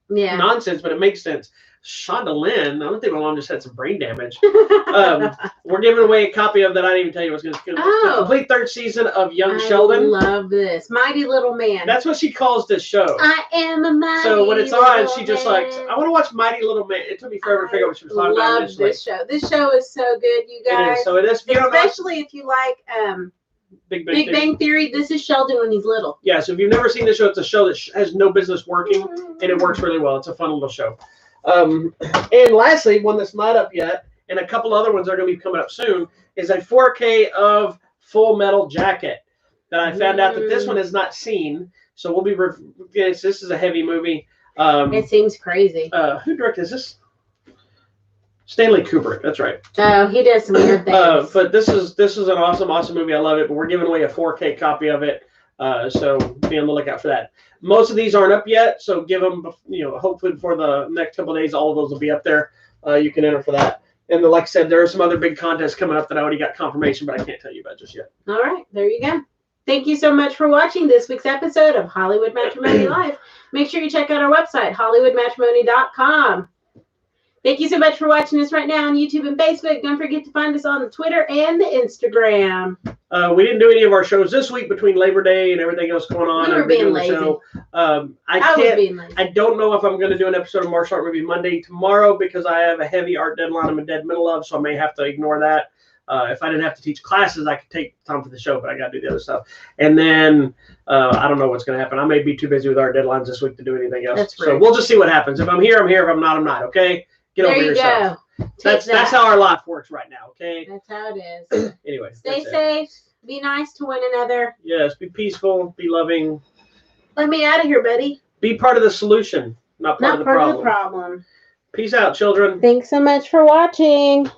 nonsense, but it makes sense. Shondalyn, I don't think my mom just had some brain damage. We're giving away a copy of that. I didn't even tell you I was going to the complete third season of Young Sheldon. I love this. Mighty Little Man. That's what she calls this show. I am a mighty So when it's on, she just like, I want to watch Mighty Little Man. It took me forever to figure out what she was talking about. I love this show. This show is so good, you guys. It is. So it is. Especially if you like Big Bang Theory. This is Sheldon when he's little. Yeah, so if you've never seen the show, it's a show that has no business working, and it works really well. It's a fun little show. And lastly, one that's not up yet, and a couple other ones are going to be coming up soon, is a 4K of Full Metal Jacket that I found out that this one is not seen. So we'll be, this is a heavy movie. It seems crazy. Who directed this? Stanley Kubrick. That's right. Oh, he does some weird things. But this is an awesome movie. I love it. But we're giving away a 4K copy of it. So be on the lookout for that. Most of these aren't up yet, so give them, hopefully before the next couple of days, all of those will be up there. You can enter for that. And like I said, there are some other big contests coming up that I already got confirmation, but I can't tell you about just yet. All right, there you go. Thank you so much for watching this week's episode of Hollywood Matrimony Live. Make sure you check out our website, hollywoodmatrimony.com. Thank you so much for watching us right now on YouTube and Facebook. Don't forget to find us on the Twitter and the Instagram. We didn't do any of our shows this week between Labor Day and everything else going on. We were being lazy. I don't know if I'm going to do an episode of Martial Art Movie Monday tomorrow because I have a heavy art deadline I'm in dead middle of, so I may have to ignore that. If I didn't have to teach classes, I could take time for the show, but I got to do the other stuff. And then I don't know what's going to happen. I may be too busy with art deadlines this week to do anything else. So we'll just see what happens. If I'm here, I'm here. If I'm not, I'm not. Okay. Get over yourself. That's how our life works right now, okay? That's how it is. Anyway. Stay safe. Be nice to one another. Yes, be peaceful, be loving. Let me out of here, buddy. Be part of the solution, not part of the problem. Not part of the problem. Peace out, children. Thanks so much for watching.